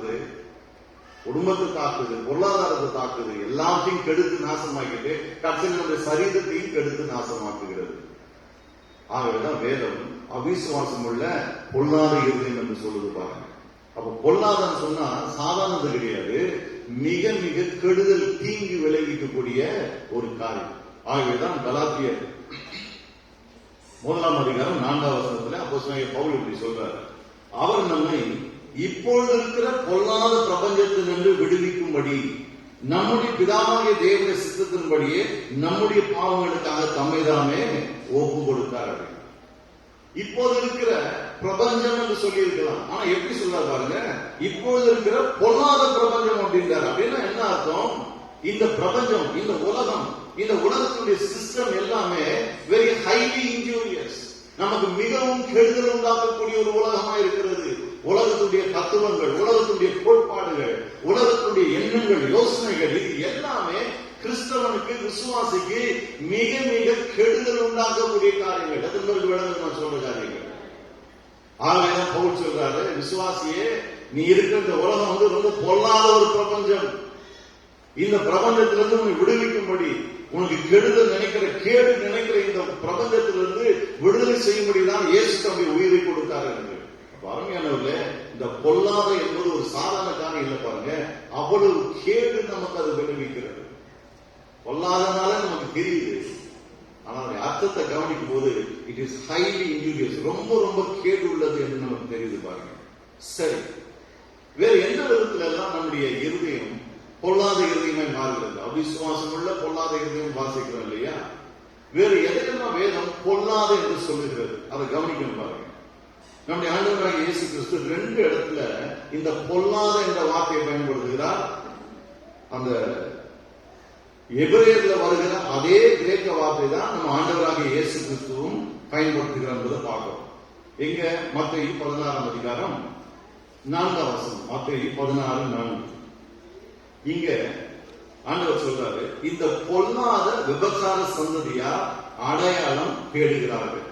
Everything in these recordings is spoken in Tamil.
தாக்குது, குடும்பத்தை தாக்குது, பொருளாதாரத்தை தாக்குது, எல்லாத்தையும் கெடுத்து நாசமாக்கிட்டு கடைசியில் நம்முடைய சரீரத்தையும் கெடுத்து நாசமாக்குகிறது. ஆகவேதான் வேதம் அவிசுவாசம் உள்ள பொல்லாத இருதயம் என்று சொல்லுது பாருங்க. அப்ப பொல்லாதன்னு சொன்னா சாதாரணது கிடையாது, மிக மிக கெடுதல் தீங்கு விளைவிக்கக்கூடிய ஒரு காரியம். ஆகவேதான் கலாத்தியர் 1 அதிகாரம் 4 வசனத்துல அப்போஸ்தலனாகிய பவுல் இப்படி சொல்றாரு, அவர் நம்மை இப்பொழுது இருக்கிற பொல்லாத பிரபஞ்சத்தினின்று விடுவிக்கும்படி நம்முடைய பிதாவாகிய தேவனுடைய சித்தத்தின்படியே நம்முடைய பாவங்களுக்காக தம்மை தாமே ஒப்பு கொடுத்தார். இப்போது இருக்கிற பிரபஞ்சம் என்று சொல்லி இருக்கலாம், ஆனா எப்படி சொல்றாரு பாருங்க, இப்பொழுது இருக்கிற பொல்லாத பிரபஞ்சம் அப்படின்றார். அப்படின்னா என்ன அர்த்தம்? இந்த பிரபஞ்சம், இந்த உலகம், இந்த உலகத்துடைய சிஸ்டம் எல்லாமே வெரி ஹைலி இன்ஜூரியஸ், நமக்கு மிகவும் கெடுதல் உண்டாக்கக்கூடிய ஒரு உலகமா இருக்கிறது. உலகத்துடைய தத்துவங்கள், உலகத்துடைய கோட்பாடுகள், உலகத்துடைய எண்ணங்கள், யோசனைகள், இது எல்லாமே கிறிஸ்தவனுக்கு, விசுவாசிக்கு மிக மிக கெடுதல் உண்டாக்கக்கூடிய காரியங்கள். எத்தனை பேருக்கு விளங்கு நான் சொல்ற காரியங்கள்? ஆகவேதான் பவுல் சொல்றாரு, விசுவாசியே, நீ இருக்கிற இந்த உலகம் வந்து ரொம்ப பொல்லாத ஒரு பிரபஞ்சம். இந்த பிரபஞ்சத்திலிருந்து உன்னை விடுவிக்கும்படி, உனக்கு கெடுதல் நினைக்கிற, கேடு நினைக்கிற இந்த பிரபஞ்சத்திலிருந்து விடுதலை செய்யும்படிதான் இயேசு தம்முடைய உயிரை கொடுத்தார் என்று. அருமையானவர்களே, இந்த பொல்லாத என்பது ஒரு சாதாரண காரணம் இல்லை பாருங்க, அவ்வளவு கேடு நமக்கு அது விளைவிக்கிறது. பொல்லாதனால நமக்கு தெரியுது, ஆனால் அர்த்தத்தை கவனிக்கும் போது இட் இஸ் ஹைலி இன்ஜூரியஸ், ரொம்ப ரொம்ப கேடு உள்ளது என்று நமக்கு தெரியுது பாருங்க. சரி, வேற எந்த விதத்துல எல்லாம் நம்முடைய இருதயம் பொல்லாத இருதயமாய் மாறுகிறது? அவிசுவாசம் உள்ள பொல்லாத இருதயம் வாசிக்கிறோம் இல்லையா? வேறு எதையெல்லாம் வேதம் பொல்லாத என்று சொல்லுகிறது? அதை கவனிக்கணும் பாருங்க. நம்முடைய ஆண்டவராகிய இயேசு கிறிஸ்து 2 இடத்துல இந்த பொல்லாத என்ற வார்த்தையை பயன்படுத்துகிறார். அந்த எபிரேயர்ல வருகிற அதே கிரேக்க வார்த்தை தான் நம்ம ஆண்டவராகிய இயேசு கிறிஸ்துவும் பயன்படுத்துகிறார் என்பதை பார்க்கிறோம். எங்க? மத்தேயு 16 அதிகாரம் 4 வசனம். மத்தேயு 16:4. இங்க ஆண்டவர் சொல்றாரு, இந்த பொல்லாத விபச்சார சந்ததியா அடையாளம் தேடுகிறார்கள்.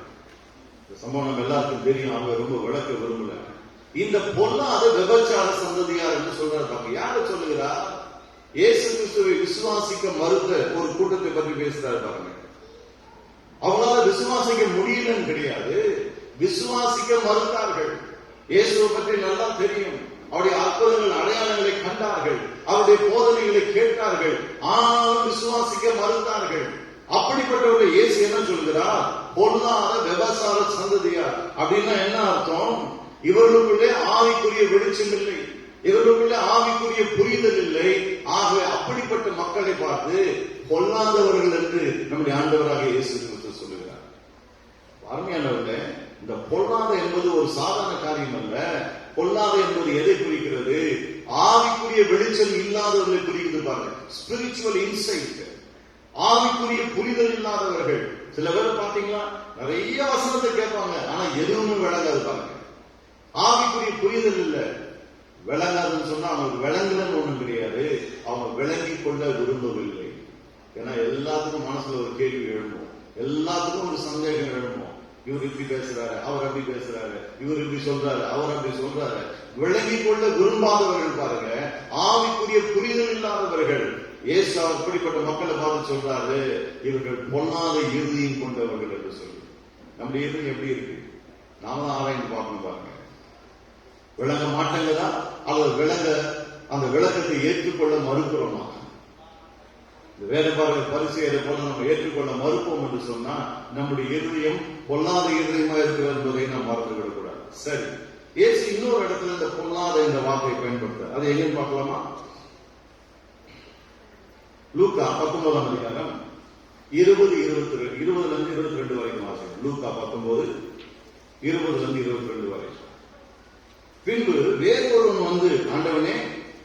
சம்பவம் நம்ம எல்லாருக்கும் தெரியும், அவங்க ரொம்ப விளக்க விரும்பல. இந்த பொல்லாத விபச்சார சந்ததியார் என்று சொல்றாரு. யாரு சொல்லுகிறார்? இயேசு கிறிஸ்துவை விசுவாசிக்க மறுத்த ஒரு கூட்டத்தை பற்றி பேசுறாரு பாருங்க. அவங்களால விசுவாசிக்க முடியலன்னு கிடையாது, விசுவாசிக்க மறுத்தார்கள். இயேசுவை பற்றி நல்லா தெரியும், அவருடைய அற்புதங்கள், அடையாளங்களை கண்டார்கள், அவருடைய போதனைகளை கேட்டார்கள், ஆனாலும் விசுவாசிக்க மறுத்தார்கள். அப்படிப்பட்டவர்கள் இயேசு என்ன சொல்கிறார்? பொல்லாத விபச்சார சந்ததியார். அப்படின்னா என்ன அர்த்தம்? இவர்களுக்குள்ளே ஆவிக்குரிய வெளிச்சம் இல்லை, இவர்களுக்குள்ளே ஆவிக்குரிய புரிதல் இல்லை. ஆகவே அப்படிப்பட்ட மக்களை பார்த்து பொல்லாதவர்கள் என்று நம்முடைய ஆண்டவராக இயேசு கிறிஸ்து சொல்லுகிறார். அருமையானவர்களே, இந்த பொல்லாத என்பது ஒரு சாதாரண காரியம் அல்ல. பொல்லாத என்பது எதை குறிக்கிறது? ஆவிக்குரிய வெளிச்சம் இல்லாதவர்களை குறிக்கிறது பாருங்க. ஸ்பிரிச்சுவல் இன்சைட், ஆவிக்குரிய புரிதல் இல்லாதவர்கள். சில பேர் பாத்தீங்களா, நிறைய வசனத்தை கேட்பாங்க, ஆனா எதுவுமே விளங்காது பாருங்க. ஆவிக்குரிய புரிதல் இல்ல. விளங்காதுன்னு சொன்னா அவங்களுக்கு விளங்குலன்னு ஒண்ணும் கிடையாது, அவங்க விளங்கி கொள்ள விரும்பவில்லை. ஏன்னா எல்லாத்துக்கும் மனசுல ஒரு கேள்வி எழும்பும், எல்லாத்துக்கும் ஒரு சந்தேகம் எழும்பும். இவர் இப்படி பேசுறாரு, அவர் அப்படி பேசுறாரு, இவர் இப்படி சொல்றாரு, அவர் அப்படி சொல்றாரு. விளங்கி கொள்ள விரும்பாதவர்கள் பாருங்க, ஆவிக்குரிய புரிதல் இல்லாதவர்கள். இயேசு அப்படிப்பட்ட மக்களை பார்த்து சொல்றாரு, இவர்கள் பொல்லாத இருதயம் கொண்டவர்கள் என்று சொல்லி. நம்முடைய இருதயம் எப்படி இருக்கு? நாம தான் ஆராய்ந்து பார்க்கணும் பாருங்க. விளங்க மாட்டேங்கதா அல்லது விளங்க அந்த விளக்கத்தை ஏற்றுக்கொள்ள மறுக்கிறோமா? இந்த வேலை பாருங்க, பரிசெயரை போல நம்ம ஏற்றுக்கொள்ள மறுப்போம் என்று சொன்னா நம்முடைய இருதயம் பொல்லாத இருதயமா இருக்கிறது என்பதை நாம் மறந்து விடக்கூடாது. சரி, இயேசு இன்னொரு இடத்துல இந்த பொல்லாத இந்த வார்த்தையை பயன்படுத்த, அதை எங்கேயும் பார்க்கலாமா? லூக்கா 19 அதிகாரம் 20-22 வரைக்கும் வாசிக்கும். லூக்கா 19:20-22 வரை. பின்பு வேறொருவன் வந்து, ஆண்டவனே,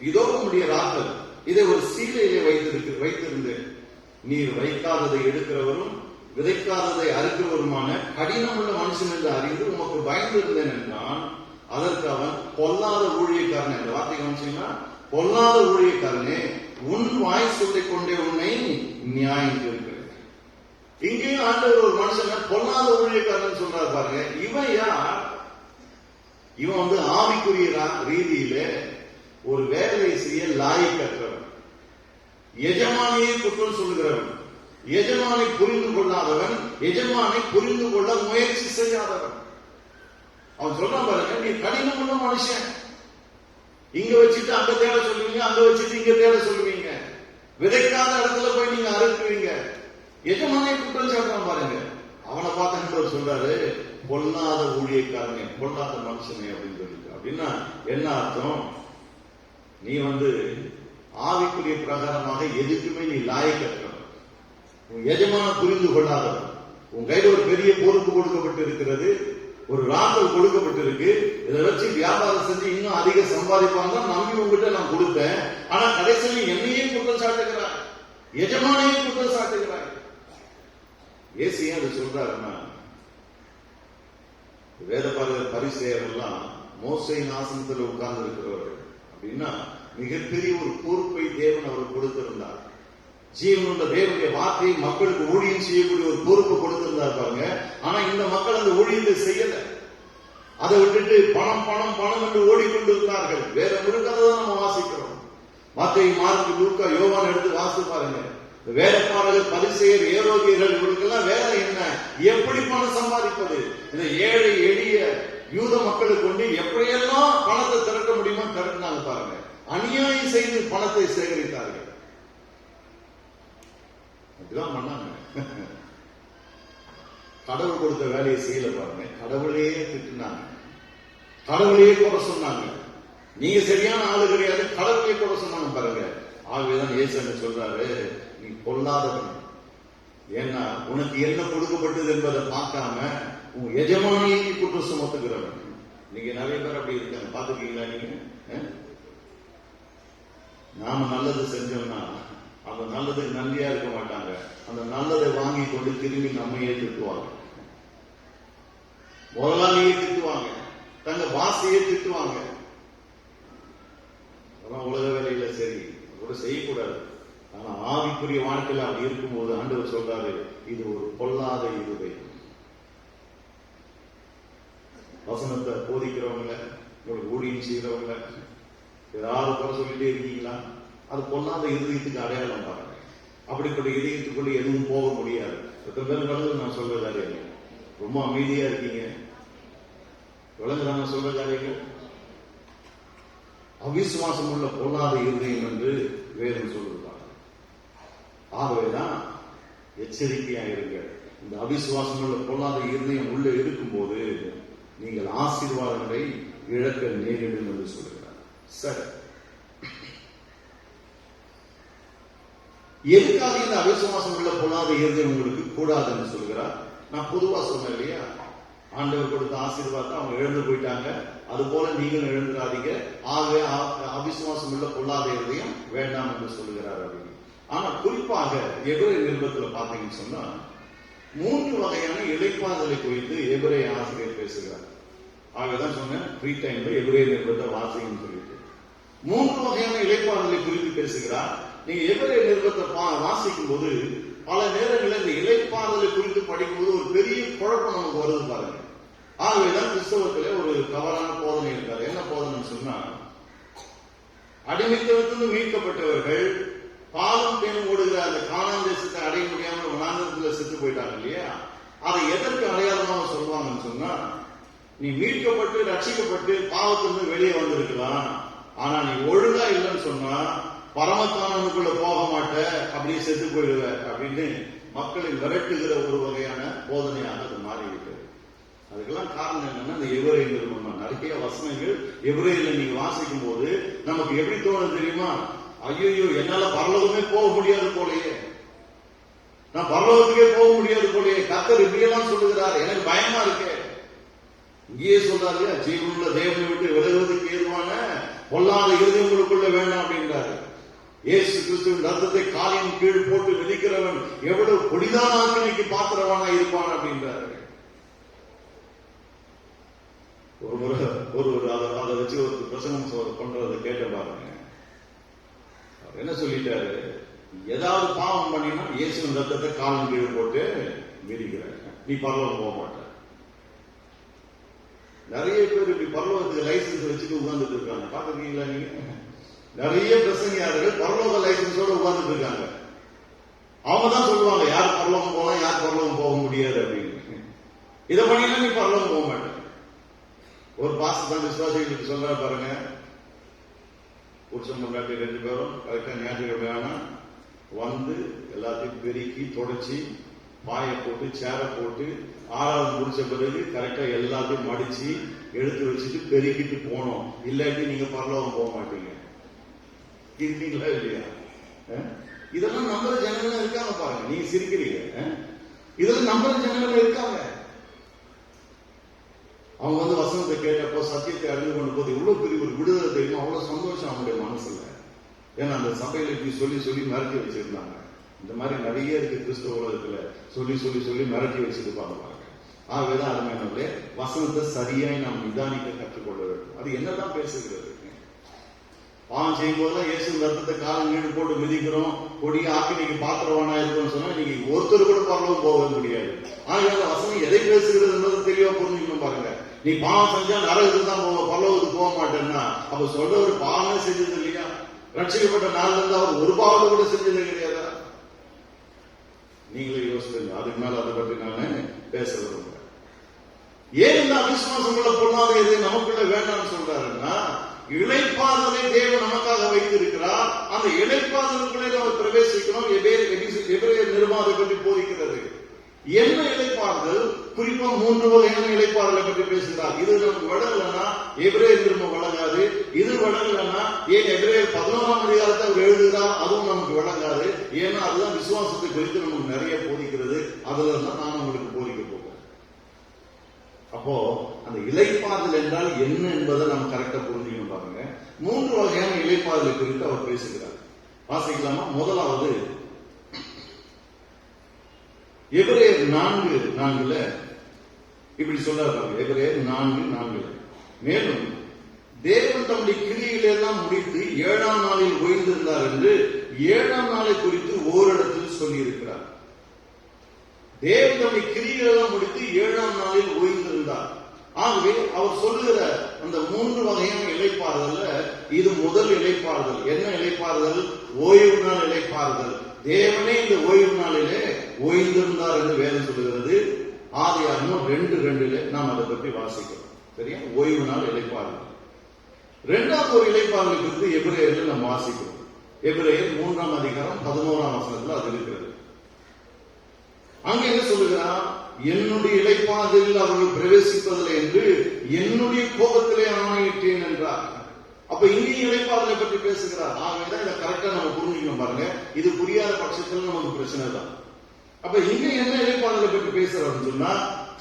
இதோ உம்முடைய ராத்தல், இதை ஒரு சீலையிலே வைத்திருந்தேன். நீர் வைக்காததை எடுக்கிறவரும் விதைக்காததை அறுக்கிறவருமான கடினமுள்ள மனுஷன் என்று அறிந்து உமக்கு பயந்து இருந்தேன் என்றான். அதற்கு அவன், பொல்லாத ஊழியக்காரனே, இந்த வார்த்தை கவனிச்சீங்கன்னா, பொல்லாத ஊழியக்காரனே, உன் வாய் சொல்லிக் கொண்டே உன்னை நியாயம் இருக்கிறேன். இங்கேயும் ஆண்டவர் ஒரு மனுஷன் பொல்லாத ஊழியக்காரன் சொல்றாரு பாருங்க. இவன் யார்? இவன் வந்து ஆவிக்குரிய ரீதியில லாயக்கற்றவன், எஜமானியை குற்றம் சொல்லுகிறவன், எஜமானை புரிந்து கொள்ளாதவன், எஜமானை புரிந்து கொள்ள முயற்சி செய்யாதவன். அவன் சொல்றான் பாருங்க, நீ கடினமுள்ள மனுஷன், இங்க வச்சுட்டு அங்க தேட சொல்லுவீங்க, அங்க வச்சுட்டு இங்க தேட சொல்லுவீங்க, விதைக்காத இடத்துல போய் நீங்க அறுக்குவீங்க. எஜமானை குற்றம் சாட்டுறான் பாருங்க. அவனை பார்த்து சொல்றாரு, பொல்லாத ஊழியக்காரனே, பொல்லாத மனுஷனே அப்படின்னு சொல்லிட்டு. அப்படின்னா என்ன அர்த்தம்? நீ ஆவிக்குரிய பிரகாரமாக எதுக்குமே நீ லாயக்கற்றவன், உன் எஜமான புரிந்து கொள்ளாதவன். உன் கையில ஒரு பெரிய பொறுப்பு கொடுக்கப்பட்டு இருக்கிறது, ஒரு ராந்தல் கொடுக்கப்பட்டிருக்கு, இதை வச்சு வியாபாரம் செஞ்சு இன்னும் அதிக சம்பாதிப்பாங்க நம்பி உங்ககிட்ட நான் கொடுத்தேன். ஆனா கடைசியில் என்னையே குற்றம் சாட்டுகிறாய், எஜமானையே குற்றம் சாட்டுகிறாய். ஏசு ஏன் அதை சொல்றாருன்னா, வேத பரிசேயர் எல்லாம் மோசேயின் ஆசனத்தில் உட்கார்ந்து இருக்கிறவர்கள். அப்படின்னா மிகப்பெரிய ஒரு பொறுப்பை தேவன் அவர் கொடுத்திருந்தார். ஜீவனுள்ள தேவனுடைய வார்த்தையை மக்களுக்கு ஊழியம் செய்யக்கூடிய ஒரு பொறுப்பு கொடுத்திருந்தார் பாருங்க. ஆனா இந்த மக்கள் அந்த ஊழியத்தை செய்யல. அதை விட்டுட்டு பணம் பணம் பணம் என்று ஓடிக்கொண்டிருந்தார்கள். வேற ஒரு கதை தான் நம்ம வாசிக்கிறோம். மத்தேயு, மார்க்கு, லூக்கா, யோவான் எடுத்து வாசித்து பாருங்க. வேலைப்பாளர்கள், பரிசேயர், ஏரோதியர்கள், இவர்களுக்கெல்லாம் வேலை என்ன? எப்படி பணம் சம்பாதிப்பது? இந்த ஏழை எளிய யூத மக்களுக்கு கொண்டு எப்படியெல்லாம் பணத்தை திரட்ட முடியுமோ திரட்டினாங்க பாருங்க. அநியாயம் செய்து பணத்தை சேகரித்தார்கள். அப்படிதான் பண்ணாங்க. கடவுள் கொடுத்த வேலையை செய்யல பாருங்க. கடவுளையே திட்டினாங்க, கடவுளையே குறை சொன்னாங்க. நீங்க சரியான ஆளு கிடையாது, கடவுளையே குறை சொன்னாங்க பாருங்க. ஆகவேதான் இயேசு என்ன சொல்றாரு, நீ பொல்லாதவன். ஏன்னா உனக்கு என்ன கொடுக்கப்பட்டது என்பதை பார்க்காம உன் எஜமானியை குற்றம் சுமத்துகிறவன். நீங்க நிறைய பேர் அப்படி இருக்காங்க, பாத்துக்கீங்களா? நீங்க நாம நல்லது செஞ்சோம்னா அந்த நல்லதுக்கு நன்றியா இருக்க மாட்டாங்க. அந்த நல்லதை வாங்கி கொண்டு திரும்பி நம்மையே திட்டுவாங்க, முதலாளியே திட்டுவாங்க, தங்க வாசையே திட்டுவாங்க. அதெல்லாம் உலக வேலையில சரி, கூட செய்யக்கூடாது. ஆனா ஆவிக்குரிய வாழ்க்கையில அப்படி இருக்கும்போது ஆண்டவர் சொல்றாரு, இது ஒரு பொல்லாத இருதயம். வசனத்தை போதிக்கிறவங்க, உங்களுக்கு ஊழியம் செய்யறவங்க, ஏதாவது குறை சொல்லிட்டே இருக்கீங்களா? அது பொல்லாத இருதயத்துக்கு அடையாளம் பாருங்க. அப்படிப்பட்ட இதயத்துக்குள்ள எதுவும் போக முடியாது. நான் சொல்ற காரியங்கள் ரொம்ப அமைதியா இருக்கீங்க, விளங்குறாங்க சொல்ற காரியங்கள். அவிசுவாசம் உள்ள பொல்லாத இருதயம் என்று வேதம் சொல்லுவாங்க. ஆகவேதான் எச்சரிக்கையா இருங்க. இந்த அவிசுவாசம் உள்ள பொல்லாத இருதயம் உள்ள இருக்கும்போது நீங்கள் ஆசீர்வாதங்களை இழக்க நேரிடும் என்று சொல்லுகிறார். சரி, எதுக்காக இந்த அவிசுவாசம் உள்ள பொல்லாத இருதயம் உங்களுக்கு கூடாதுன்னு சொல்லுகிறார்? நான் பொதுவா சொன்னேன் இல்லையா, ஆண்டவர் கொடுத்த ஆசீர்வாதத்தை அவங்க இழந்து போயிட்டாங்க, அது போல நீங்களும் இழந்துடாதீங்க. ஆகவே அவிசுவாசம் உள்ள பொல்லாத இருதயம் வேண்டாம் என்று சொல்லுகிறார் அப்படின்னு. ஆனா குறிப்பாக எபிரேய நிருபத்துல பாத்தீங்கன்னு சொன்னா 3 வகையான இளைப்பாறுதலை குறித்து எபிரேய ஆசிரியர் பேசுகிறார். ஆகவேதான் சொன்னேன், ஃப்ரீ டைம்ல எபிரேய நிருபத்தை வாசிங்கன்னு சொல்லிட்டு 3 வகையான இளைப்பாறுதலை குறித்து பேசுகிறார். நீங்க எபிரேய நிருபத்தை வாசிக்கும் போது பல நேரங்களில் இந்த இளைப்பாறுதலை குறித்து படிக்கும்போது ஒரு பெரிய குழப்பம் நமக்கு வருது பாருங்க. ஆகவேதான் கிறிஸ்தவத்திலே ஒரு தவறான போதனை இருக்காரு. என்ன போதனை சொன்னா, அடிமைத்தனத்திலிருந்து மீட்கப்பட்டவர்கள் பாலும் தேனும் ஓடுகிற அந்த கானான் தேசத்தை அடைய முடியாமல் வனாந்தரத்துல செத்து போயிட்டாங்க இல்லையா, அதை எதற்கு அடையாளமாக சொல்லுவாங்கன்னு சொன்னா, நீ மீட்கப்பட்டு ரட்சிக்கப்பட்டு பாவத்திலிருந்து வெளியே வந்திருக்கலாம், ஆனா நீ ஒழுங்கா இல்லைன்னு சொன்னா பரமக்கானனுக்குள்ள போக மாட்ட, அப்படியே செத்து போயிடுவ அப்படின்னு மக்களை விரட்டுகிற ஒரு வகையான போதனையாக அது மாறிவிட்டது. அதுக்கெல்லாம் காரணம் என்னன்னா, இந்த எபிரேய நிருபம் நிறைய வசனங்கள் எபிரேயர்ல நீங்க வாசிக்கும் போது நமக்கு எப்படி தோணுது தெரியுமா? ஐயோ, என்னால பரலோகமே போக முடியாது போலயே, நான் பரலோகத்துக்கே போக முடியாது போலயே, கர்த்தர் இப்படியெல்லாம் சொல்லுகிறார், எனக்கு பயமா இருக்கு. இங்கேயே சொல்றாரு, ஜீவனுள்ள தேவனை விட்டு விலகுவதற்கு ஏதுவான பொல்லாத இருதயம் உங்களுக்குள்ள வேண்டாம் அப்படின்றாரு. இயேசு கிறிஸ்துவின் ரத்தத்தை காலின் கீழ் போட்டு மிதிக்கிறவன் எவ்வளவு கொடிதான ஆக்கினைக்கு பாத்திரவானா இருப்பான் அப்படின்றாரு. ஒரு முறை அதை வச்சு ஒரு பிரசங்கம் பண்றதை கேட்ட பாருங்க. என்ன சொல்லிட்டாரு, ஏதாவது பாவம் பண்ணினா இயேசுவின் ரத்தத்தை காலின் கீழ் போட்டு மிதிக்கிற, நீ பரலோகம் போக மாட்ட. நிறைய பேர் இப்படி பரலோகத்துக்கு லைசன்ஸ் வச்சுட்டு உட்கார்ந்துட்டு இருக்காங்க, பாத்துருக்கீங்களா நீங்க? நிறைய பிரசங்கியாளர்கள் பரலோக லைசன்ஸோட உட்கார்ந்துட்டு இருக்காங்க. அவங்க தான் சொல்லுவாங்க யார் பரலோகம் போகலாம், யார் பரலோகம் போக முடியாது அப்படின்னு. இதை பண்ணினா நீ பரலோகம் போக மாட்டேன். ஒரு பாஸ்டர் தான் விசுவாசிகளுக்கு சொல்ற பாருங்க, புருஷன் பொண்டாட்டி 2 பேரும் கரெக்டா ஞாயிற்றுக்கிழமை வந்து எல்லாத்தையும் பெருக்கி தொடச்சி பாயை போட்டு சேரை போட்டு 6வது முடிச்ச பிறகு கரெக்டா எல்லாத்தையும் மடிச்சு எடுத்து வச்சுட்டு பெருக்கிட்டு போனோம். இல்லாட்டி நீங்க பரலோகம் போக மாட்டீங்க. இருக்கீங்களா இல்லையா? இதெல்லாம் நம்புற ஜனங்கள் இருக்காங்க பாருங்க. நீங்க சிரிக்கிறீங்க, இதெல்லாம் நம்புற ஜனங்கள் இருக்காங்க. அவங்க வந்து வசனத்தை கேட்டப்போ சத்தியத்தை அறிந்து கொண்டு போது இவ்வளவு பெரிய ஒரு விடுதலை தெரியும், அவ்வளவு சந்தோஷம் அவங்களுடைய மனசுல. ஏன்னா அந்த சபையில இப்படி சொல்லி சொல்லி மிரட்டி வச்சிருந்தாங்க. இந்த மாதிரி நிறைய இருக்கு கிறிஸ்தவ உலகத்துல, சொல்லி சொல்லி சொல்லி மிரட்டி வச்சிருப்பாங்க பாருங்க. ஆகவேதான் அருமையானவர்களே, வசனத்தை சரியாய் நாம் நிதானிக்க கற்றுக்கொள்ள வேண்டும். அது என்னதான் பேசுகிறது? பாவம் செய்யும் போதுதான் இயேசு ரத்தத்தை காலம் நீடு போட்டு மிதிக்கிறோம், கொடிய ஆக்கினைக்கு பாத்திரவானா இருக்கும்னு சொன்னா நீங்க ஒருத்தர் கூட பரலோகம் போக முடியாது. ஆனா அந்த வசனம் எதை பேசுகிறது என்பதை தெளிவா புரிஞ்சுக்கணும் பாருங்க. நீ பாவம் செஞ்சா நரகத்துக்கு தான் போக, பரலோகத்துக்கு போக மாட்டேன்னா அப்ப சொல்ற ஒரு பாவமே செஞ்சது இல்லையா? ரட்சிக்கப்பட்ட நாள்ல இருந்து அவர் ஒரு பாவத்தை கூட செஞ்சது கிடையாதா? நீங்களே யோசிச்சுங்க. அதுக்கு மேல அதை பற்றி நான் பேச விரும்புறேன். ஏன் இந்த அவிசுவாசங்களை பொண்ணாத இது நமக்குள்ள வேண்டாம்னு சொல்றாருன்னா, இளைப்பாறுதலை தேவன் நமக்காக வைத்திருக்கிறார். அந்த இளைப்பாறுதலுக்குள்ளே நம்ம பிரவேசிக்கணும். எபிரேயர் நிருபம் அதை பற்றி போதிக்கிறது. என்ன இளைப்பாறுதல்? குறிப்பா 3 வகையான இளைப்பாறுதலை பற்றி பேசுகிறார். இது நமக்கு வழங்கலன்னா எபிரேயர் நிருபம் வழங்காது. இது வழங்கலன்னா ஏன் எபிரேயர் 11ஆம் அதிகாரத்தை அவர் எழுதுகிறார், அதுவும் நமக்கு வழங்காது. ஏன்னா அதுதான் விசுவாசத்தை குறித்து நமக்கு நிறைய போதிக்கிறது. அதுல தான் நான் உங்களுக்கு போதிக்க போகிறேன். அப்போ அந்த இளைப்பாறுதல் என்றால் என்ன என்பதை நம்ம கரெக்டா புரிஞ்சுக்கணும் பாருங்க. 3 வகையான இளைப்பாறுதலை குறித்து அவர் பேசுகிறார். வாசிக்கலாமா? முதலாவது எபிரேயர் 4:4 இப்படி சொல்றாரு. எபிரேயர் 4:4 மேலும் தேவன் தம்முடைய கிரியைகளை எல்லாம் முடித்து 7ஆம் நாளில் ஓய்ந்திருந்தார் என்று 7ஆம் நாளை குறித்து ஓரிடத்தில் சொல்லி இருக்கிறார். தேவன் தம்முடைய கிரியைகளை எல்லாம் முடித்து 7ஆம் நாளில் ஓய்ந்திருந்தார். ஆகவே அவர் சொல்லுகிற அந்த 3 வகையான இளைப்பாறுதல்ல இது முதல் இளைப்பாறுதல். என்ன இளைப்பாறுதல்? ஓய்வு நாள் இளைப்பாறுதல். தேவனே இந்த ஓய்வு நாளிலே ஓய்ந்திருந்தார் என்று வேதம் சொல்லுகிறது. ஆதியாகமம் 2:2 நாம் அதை பற்றி வாசிக்கிறோம். சரியா? ஓய்வு நாள் இளைப்பாறுதல். 2வது ஒரு இளைப்பாறுதலை குறித்து எபிரேயரில் நாம் வாசிக்கிறோம். எபிரேயர் 3ஆம் அதிகாரம் 11ஆம் வசனத்தில் அது இருக்கிறது. அங்க என்ன சொல்லுகிறார்? என்னுடைய இளைப்பாறுதலில் அவர்கள் பிரவேசிப்பதில்லை என்று என்னுடைய கோபத்திலே ஆணையிட்டேன் என்றார். அப்ப இங்கேயும் இளைப்பாறுதலை பற்றி பேசுகிறார். ஆகவேதான் இதை கரெக்டா நம்ம புரிஞ்சுக்கணும் பாருங்க. இது புரியாத பட்சத்தில் நமக்கு பிரச்சனை தான். அப்ப இங்க என்ன இளைப்பாறுதலை பற்றி பேசுறாருன்னு சொன்னா,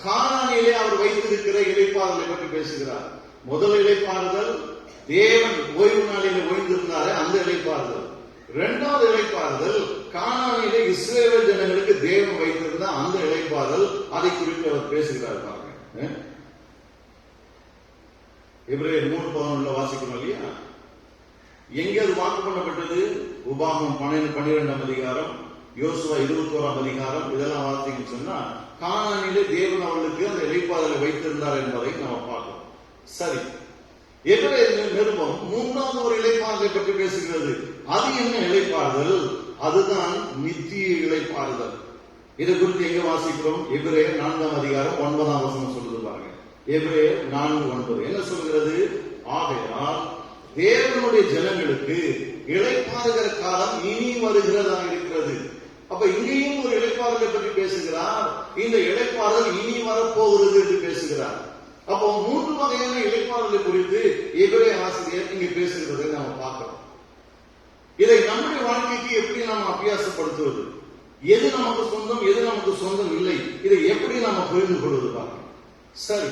கானானிலே அவர் வைத்திருக்கிற இளைப்பாறுதலை பற்றி பேசுகிறார். முதல் இளைப்பாறுதல் தேவன் ஓய்வு நாளிலே ஓய்ந்திருந்தாரே அந்த இளைப்பாறுதல். 2வது இளைப்பாறுதல் கானானிலே இஸ்ரவேல் ஜனங்களுக்கு தேவன் வைத்திருந்த அந்த இளைப்பாறுதல். அதை குறித்து அவர் பேசுகிறார் பாருங்க. எபிரேயர் 3:11 வாசிக்கணும் இல்லையா? எங்க அது வாக்கு பண்ணப்பட்டது? உபாகமம் 12ஆம் அதிகாரம், யோசுவா 21ஆம் அதிகாரம், இதெல்லாம் வாசிக்கணும்னு சொன்னா கானானிலே தேவன் அவர்களுக்கு அந்த இளைப்பாறுதலை வைத்திருந்தார் என்பதை நம்ம பார்க்கிறோம். சரி, எபிரேயர் நிருபம் 3வது ஒரு இளைப்பாறுதலை பற்றி பேசுகிறது. அது என்ன இளைப்பாறுதல்? அதுதான் நித்திய இளைப்பாறுதல். இதை குறித்து எங்க வாசிக்கிறோம்? எபிரேயர் 4ஆம் அதிகாரம் 9ஆம் வசனம் சொல்லுது பாருங்க. எபிரேயர் 4:9 என்ன சொல்கிறது? ஆகையால் தேவனுடைய ஜனங்களுக்கு இளைப்பாறுகிற காலம் இனி வருகிறதா இருக்கிறது. அப்ப இங்கேயும் ஒரு இளைப்பாறுதலை பற்றி பேசுகிறார். இந்த இளைப்பாறுதல் இனி வரப்போகிறது என்று பேசுகிறார். அப்போ 3 வகையான இளைப்பாறுதலை குறித்து எபிரேய ஆசிரியர் இங்க பேசுகிறதை நாம பார்க்கிறோம். இதை நம்முடைய வாழ்க்கைக்கு எப்படி நாம அபியாசப்படுத்துவது? எது நமக்கு சொந்தம், எது நமக்கு சொந்தம் இல்லை, இதை எப்படி நாம புரிந்து கொள்வது பாருங்க. சரி,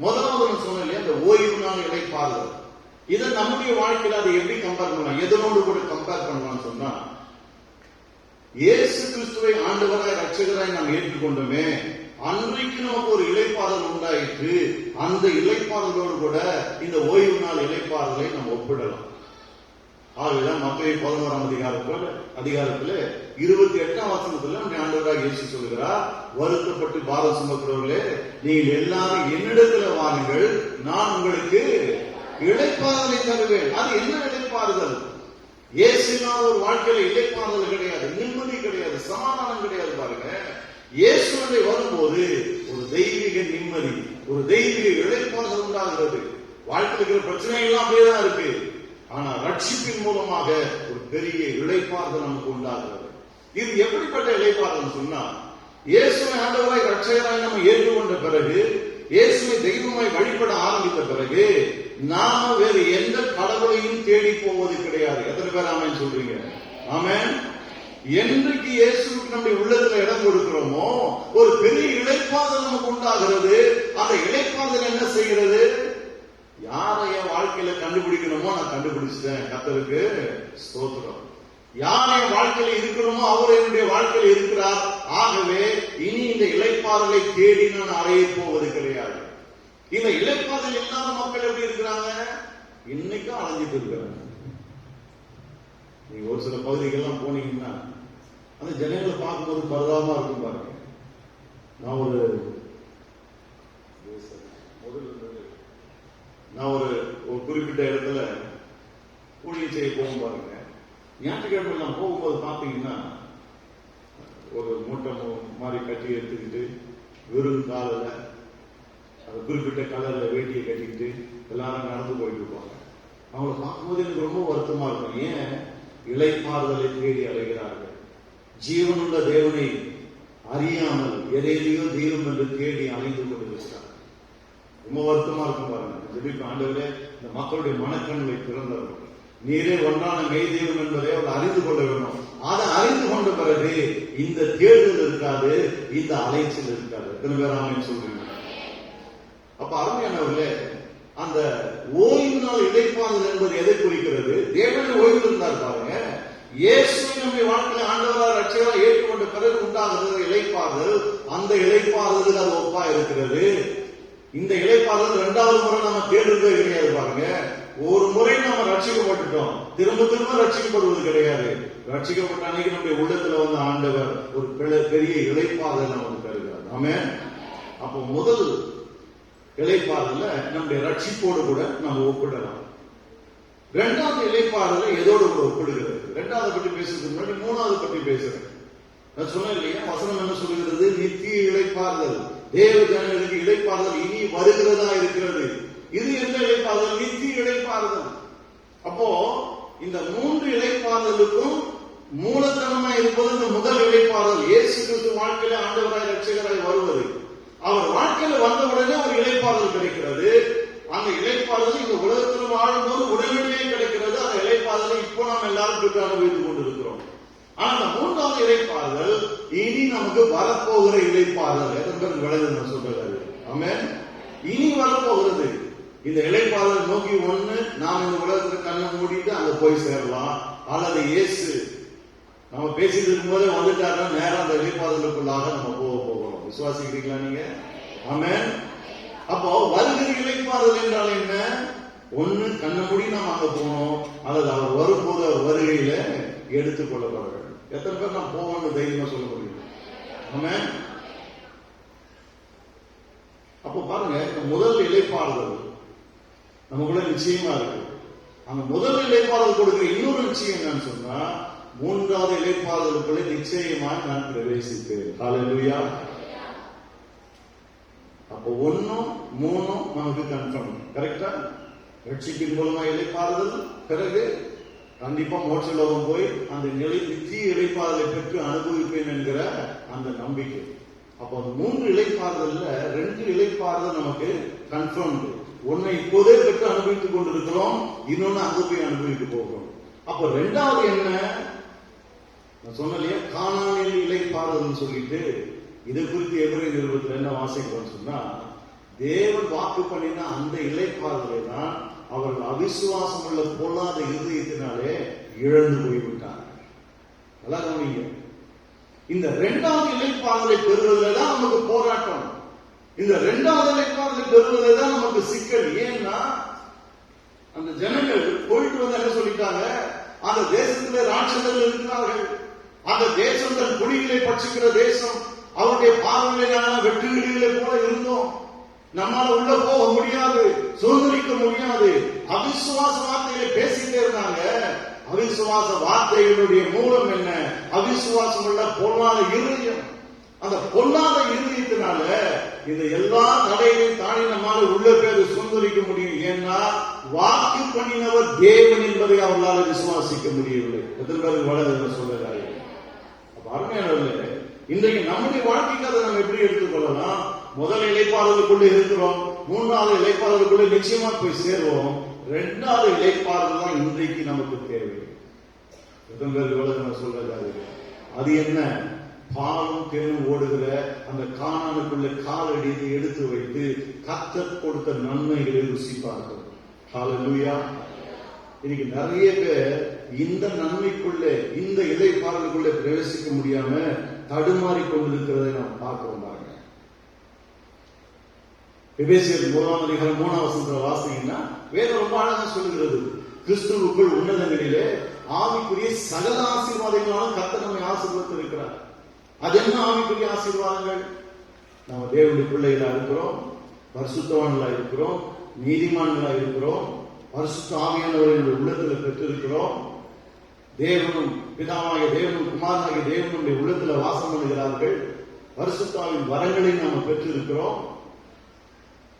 முதலாவது சொன்ன இல்லையா, இந்த ஓய்வு நாள் இளைப்பாறுதல். இதை நம்முடைய வாழ்க்கையில அதை எப்படி கம்பேர் பண்ணலாம், எதனோடு கூட கம்பேர் பண்ணலாம்னு சொன்னா, இயேசு கிறிஸ்துவை ஆண்டவராய் ரட்சகராய் நாம் ஏற்றுக்கொண்டோமே, அன்றைக்கு நமக்கு ஒரு இளைப்பாறுதல் உண்டாயிற்று. அந்த இளைப்பாறுதலோடு கூட இந்த ஓய்வு நாள் இளைப்பாறுதலை நாம் ஒப்பிடலாம். ஆகவேதான் மத்தேயு 11ஆம் அதிகாரத்துல 28ஆம் வசனத்துல நம்முடைய ஆண்டவராக இயேசு சொல்கிறார், வருத்தப்பட்டு பாரம் சுமக்கிறவர்களே நீங்கள் எல்லாரும் என்னிடத்துல வாருங்கள், நான் உங்களுக்கு இளைப்பாறுதலை தருவேன். அது என்ன இளைப்பாறுதல்? இயேசு இல்லாத ஒரு வாழ்க்கையில இளைப்பாறுதல் கிடையாது, நிம்மதி கிடையாது, சமாதானம் கிடையாது. பாருங்க, இயேசுவை வரும்போது ஒரு தெய்வீக நிம்மதி, ஒரு தெய்வீக இளைப்பாறுதல் உண்டாகிறது. வாழ்க்கையில் இருக்கிற பிரச்சனை எல்லாம் அப்படியேதான் இருக்கு. ஆனா ரட்சிப்பின் மூலமாக ஒரு பெரிய இளைப்பாறுதல் நமக்கு உண்டாகிறது. இது எப்படிப்பட்ட இளைப்பாறுதல் சொன்னா, இயேசுவை ஆண்டவராய் ரட்சகராய் நம்ம ஏற்றுக்கொண்ட பிறகு, இயேசுவை தெய்வமாய் வழிபட ஆரம்பித்த பிறகு நாம வேறு எந்த கடவுளையும் தேடி போவது கிடையாது. எத்தனை பேர் ஆமென் சொல்றீங்க? ஆமென். என்றைக்கு இயேசுவுக்கு நம்முடைய உள்ளத்துல இடம் கொடுக்கிறோமோ ஒரு பெரிய இளைப்பாறுதல் நமக்கு உண்டாகிறது. அந்த இளைப்பாறுதல் என்ன செய்கிறது? யாரை என் வாழ்க்கையில கண்டுபிடிக்கணுமோ நான் கண்டுபிடிச்சிட்டேன், கர்த்தருக்கு ஸ்தோத்திரம். யார் என் வாழ்க்கையில இருக்கணுமோ அவர் என்னுடைய வாழ்க்கையில் இருக்கிறார். ஆகவே இனி இந்த இளைப்பாறுதலை தேடி நான் அறைய போவது கிடையாது. இந்த இளைப்பாறுதல் இல்லாத மக்கள் எப்படி இருக்கிறாங்க? இன்னைக்கும் அலைஞ்சிட்டு இருக்கிறாங்க. நீங்க ஒரு சில பகுதிகள்லாம் போனீங்கன்னா அந்த ஜனங்களை பார்க்கும்போது பரிதாபமா இருக்கும். பாருங்க, நான் ஒரு குறிப்பிட்ட இடத்துல ஊழியம் செய்ய போகும். பாருங்க, ஞாயிற்றுக்கிழமை நான் போகும்போது பாத்தீங்கன்னா ஒரு மூட்டை மாதிரி கட்டி எடுத்துக்கிட்டு வெறும் காலில் அந்த குறிப்பிட்ட கலர்ல வேட்டியை கட்டிக்கிட்டு எல்லாரும் நடந்து போயிட்டு இருப்பாங்க. அவங்களை பார்க்கும்போது எனக்கு ரொம்ப வருத்தமா இருக்கும். ஏன்? இளைப்பாறுதலை தேடி அலைகிறார்கள். ஜீவனுள்ள தேவனை அறியாமல் எதையோ தெய்வம் என்று தேடி அலைந்து கொண்டிருக்கிறார். ரொம்ப வருத்தமா இருக்கும். பாருங்க, ஜெபிப்பு, ஆண்டவரே இந்த மக்களுடைய மனக்கண்களை திறந்தவர்கள், நீரே ஒன்றான மெய் தெய்வம் என்பதை அவர் அறிந்து கொள்ள வேண்டும். அதை அறிந்து கொண்ட பிறகு இந்த தேடுதல் இருக்காது, இந்த அலைச்சல் இருக்காது. எத்தனை பேர் ஆமென் சொல்றீங்க? அப்ப அருமையானவர்களே, அந்த ஓய்வு நாள் இளைப்பாறுதல் என்பது எதை குறிக்கிறது? தேவனை ஓய்வு இருந்தார். பாருங்க, இயேசுவை நம்முடைய வாழ்க்கையில் ஆண்டவராக ரட்சகராக ஏற்றுக்கொண்ட பிறகு உண்டாகிறது இளைப்பாறுதல். அந்த இளைப்பாறுதலுக்கு அது ஒப்பா இருக்கிறது. இந்த இளைப்பாறுதல் இரண்டாவது முறை நம்ம தேடுறதே கிடையாது. பாருங்க, ஒரு முறை நாம ரட்சிக்கப்பட்டுட்டோம், திரும்ப திரும்ப ரட்சிக்கப்படுவது கிடையாது. ரட்சிக்கப்பட்ட அன்னைக்கு நம்முடைய உள்ளத்துல வந்து ஆண்டவர் ஒரு பெரிய இளைப்பாறுதல் நமக்கு தருகிறார். ஆமென். அப்போ முதல் இளைப்பாறுதல நம்முடைய ரட்சிப்போடு கூட நம்ம ஒப்பிடலாம். இரண்டாவது இளைப்பாறுதலை எதோடு கூட ஒப்பிடுகிறது? இரண்டாவது பற்றி பேசுறதுக்கு முன்னாடி மூணாவது பற்றி பேசுறேன். நான் சொன்னேன் இல்லையா, வசனம் என்ன சொல்கிறது? நித்திய இளைப்பாறுதல், தேவ ஜனங்களுக்கு இளைப்பாறுதல் இனி வருகிறதா இருக்கிறது. இது என்ன இளைப்பாறுதல்? நித்திய இளைப்பாறுதல். அப்போ இந்த மூன்று இளைப்பாறுதலுக்கும் மூலதனமா இருப்பது இந்த முதல் இளைப்பாறுதல், இயேசு கிறிஸ்து வாழ்க்கையில ஆண்டவராய் ரட்சகராய் வருவது. அவர் வாழ்க்கையில வந்தவுடனே ஒரு இளைப்பாறுதல் கிடைக்கிறது. அந்த இளைப்பாறுதல் இந்த உலகத்தில் வாழும்போது உடனடியே கிடைக்கிறது. அந்த இளைப்பாறுதலை இப்போ நாம் எல்லாரும் அனுபவித்துக் கொண்டிருக்கிறோம். ஆனா அந்த மூன்றாவது இளைப்பாறுதல் இனி நமக்கு வரப்போகிற இளைப்பாறுதல். எதற்கு விளைவு சொல்றாரு? ஆமென். இனி வரப்போகிறது இந்த இளைப்பாறுதல் நோக்கி ஒண்ணு, நாம் இந்த உலகத்துக்கு கண்ணை மூடிட்டு அங்க போய் சேரலாம், அல்லது இயேசு நம்ம பேசிட்டு இருக்கும் போதே வந்துட்டாருன்னா நேரம் அந்த இளைப்பாறுதலுக்குள்ளாக நம்ம போகிறோம். விசுவாசிக்கிறீங்களா நீங்க? ஆமென். அப்போ வருகிற இளைப்பாறுதல் என்றால் என்ன? ஒண்ணு, கண்ணை மூடி நாம் அங்க போனோம், அல்லது அவர் வரும்போது அவர் வருகையில எடுத்துக் கொள்ளப்படுறாரு. எத்தனை பேர் நான் போவோம்னு தைரியமா சொல்ல முடியும்? ஆமென். அப்போ பாருங்க, முதல் இளைப்பாறுதல் நமக்குள்ள நிச்சயமா இருக்கு. அந்த முதல் இளைப்பாறுதல் கொடுக்கிற இன்னொரு நிச்சயம் என்னன்னு சொன்னா, மூன்றாவது இளைப்பாறுதலுக்குள்ள நிச்சயமாக நான் பிரவேசிப்பேன். ஹல்லேலூயா. அப்போ 1, 3 நமக்கு கன்ஃபார்ம். கரெக்டா? ரட்சிப்பின் மூலமா இளைப்பாறுதல், பிறகு கண்டிப்பா மோட்ச லோகம் போய் அந்த நித்திய இளைப்பாறுதலை பெற்று அனுபவிப்பேன் என்கிற அந்த நம்பிக்கை. அப்போ அந்த 3 இளைப்பாறுதல்ல 2 இளைப்பாறுதல் நமக்கு கன்ஃபார்ம். ஒன்னை இப்போதே பெற்று அனுபவித்துக் கொண்டிருக்கிறோம், இன்னொன்னு அங்கு போய் அனுபவிக்க போகிறோம். அப்ப ரெண்டாவது என்ன? நான் சொன்னலையா, கானானில் இளைப்பாறுதல் சொல்லிட்டு இதை குறித்து எபிரேயர் நிருபத்தில் என்ன வாசிக்கிறோம் சொன்னா, தேவன் வாக்கு பண்ணின அந்த இளைப்பாறுதலை தான் அவர்கள் அவிசுவாசம் உள்ள பொல்லாத இருதயத்தினாலே இழந்து போய்விட்டார். நல்லா கவனிங்க. இந்த இரண்டாவது இளைப்பாறுதலை பெறுவதில் தான் நமக்கு போராட்டம். இந்த இரண்டாவது இளைப்பாறுதலை பெறுவதில் தான் நமக்கு சிக்கல். ஏன்னா அந்த ஜனங்கள் போயிட்டு வந்து என்ன சொல்லிட்டாங்க, அந்த தேசத்திலே ராட்சதர்கள் இருக்கிறார்கள், அந்த தேசம் தன் குடிகளை பட்சிக்கிற தேசம், அவருடைய பார்வையிலான வெட்டுகிளிகளை போல இருந்தோம், நம்மால உள்ள போக முடியாது, சுதந்திரிக்க முடியாது, அவிசுவாச வார்த்தைகளை பேசிட்டே இருந்தாங்க. அவிசுவாச வார்த்தைகளுடைய மூலம் என்ன? அவிசுவாசம் உள்ள பொல்லாத இருதயம். அந்த பொல்லாத இருதயத்தினால இந்த எல்லா தடைகளையும் தாண்டி நம்மால உள்ள பேரு சுதந்திரிக்க முடியும். ஏன்னா வாக்கு பண்ணினவர் தேவன் என்பதை அவர்களால் விசுவாசிக்க முடியவில்லை. எத்தனை பேருக்கு வளர்ந்து சொல்றாரு? அருமையானவர்களே, இன்றைக்கு நம்முடைய வாழ்க்கைக்கு அதை நம்ம எப்படி எடுத்துக்கொள்ளலாம்? முதல் இளைப்பாறுதலுக்குள்ள இருக்கிறோம், மூன்றாவது இளைப்பாறுதலுக்குள்ள நிச்சயமா போய் சேருவோம். இரண்டாவது இளைப்பாறுதல் தான் இன்றைக்கு நமக்கு தேவை. எத்தனை பேருக்கு வளர்ந்து சொல்றாரு? அது என்ன? பாலும் தேனும் ஓடுகிற அந்த கானானுக்குள்ள காலடி எடுத்து வைத்து கர்த்தர் கொடுத்த நன்மைகளை ருசிப்பார்கள். ஹல்லேலூயா. இன்னைக்கு நிறைய பேர் இந்த நன்மைக்குள்ள, இந்த இளைப்பாறுதலுக்குள்ள பிரவேசிக்க முடியாம தடுமாறி கொண்டிருக்கிறதை நாம் பார்க்கிறோம். எபேசியர் 1ஆம் அதிகாரம் 3ஆம் வசனத்துல வாசிங்கன்னா வேதம் ரொம்ப அழகா சொல்லுகிறது, கிறிஸ்துவுக்குள் உன்னதங்களிலே ஆவிக்குரிய சகல ஆசீர்வாதங்களாலும் கர்த்தர் நம்மை ஆசீர்வதித்து இருக்கிறார். அது என்ன ஆவிக்குரிய ஆசீர்வாதங்கள்? நம்ம தேவனுடைய பிள்ளைகளா இருக்கிறோம், பரிசுத்தவான்களா இருக்கிறோம், நீதிமான்களா இருக்கிறோம், பரிசுத்த ஆவியானவர்கள் உள்ளத்துல பெற்றிருக்கிறோம். தேவனும் பிதாவாகிய தேவனும் குமாரனாகிய தேவனுடைய உள்ளத்துல வாசம் பண்ணுகிறார்கள். பரிசுத்தாவின் வரங்களை நாம் பெற்றிருக்கிறோம்.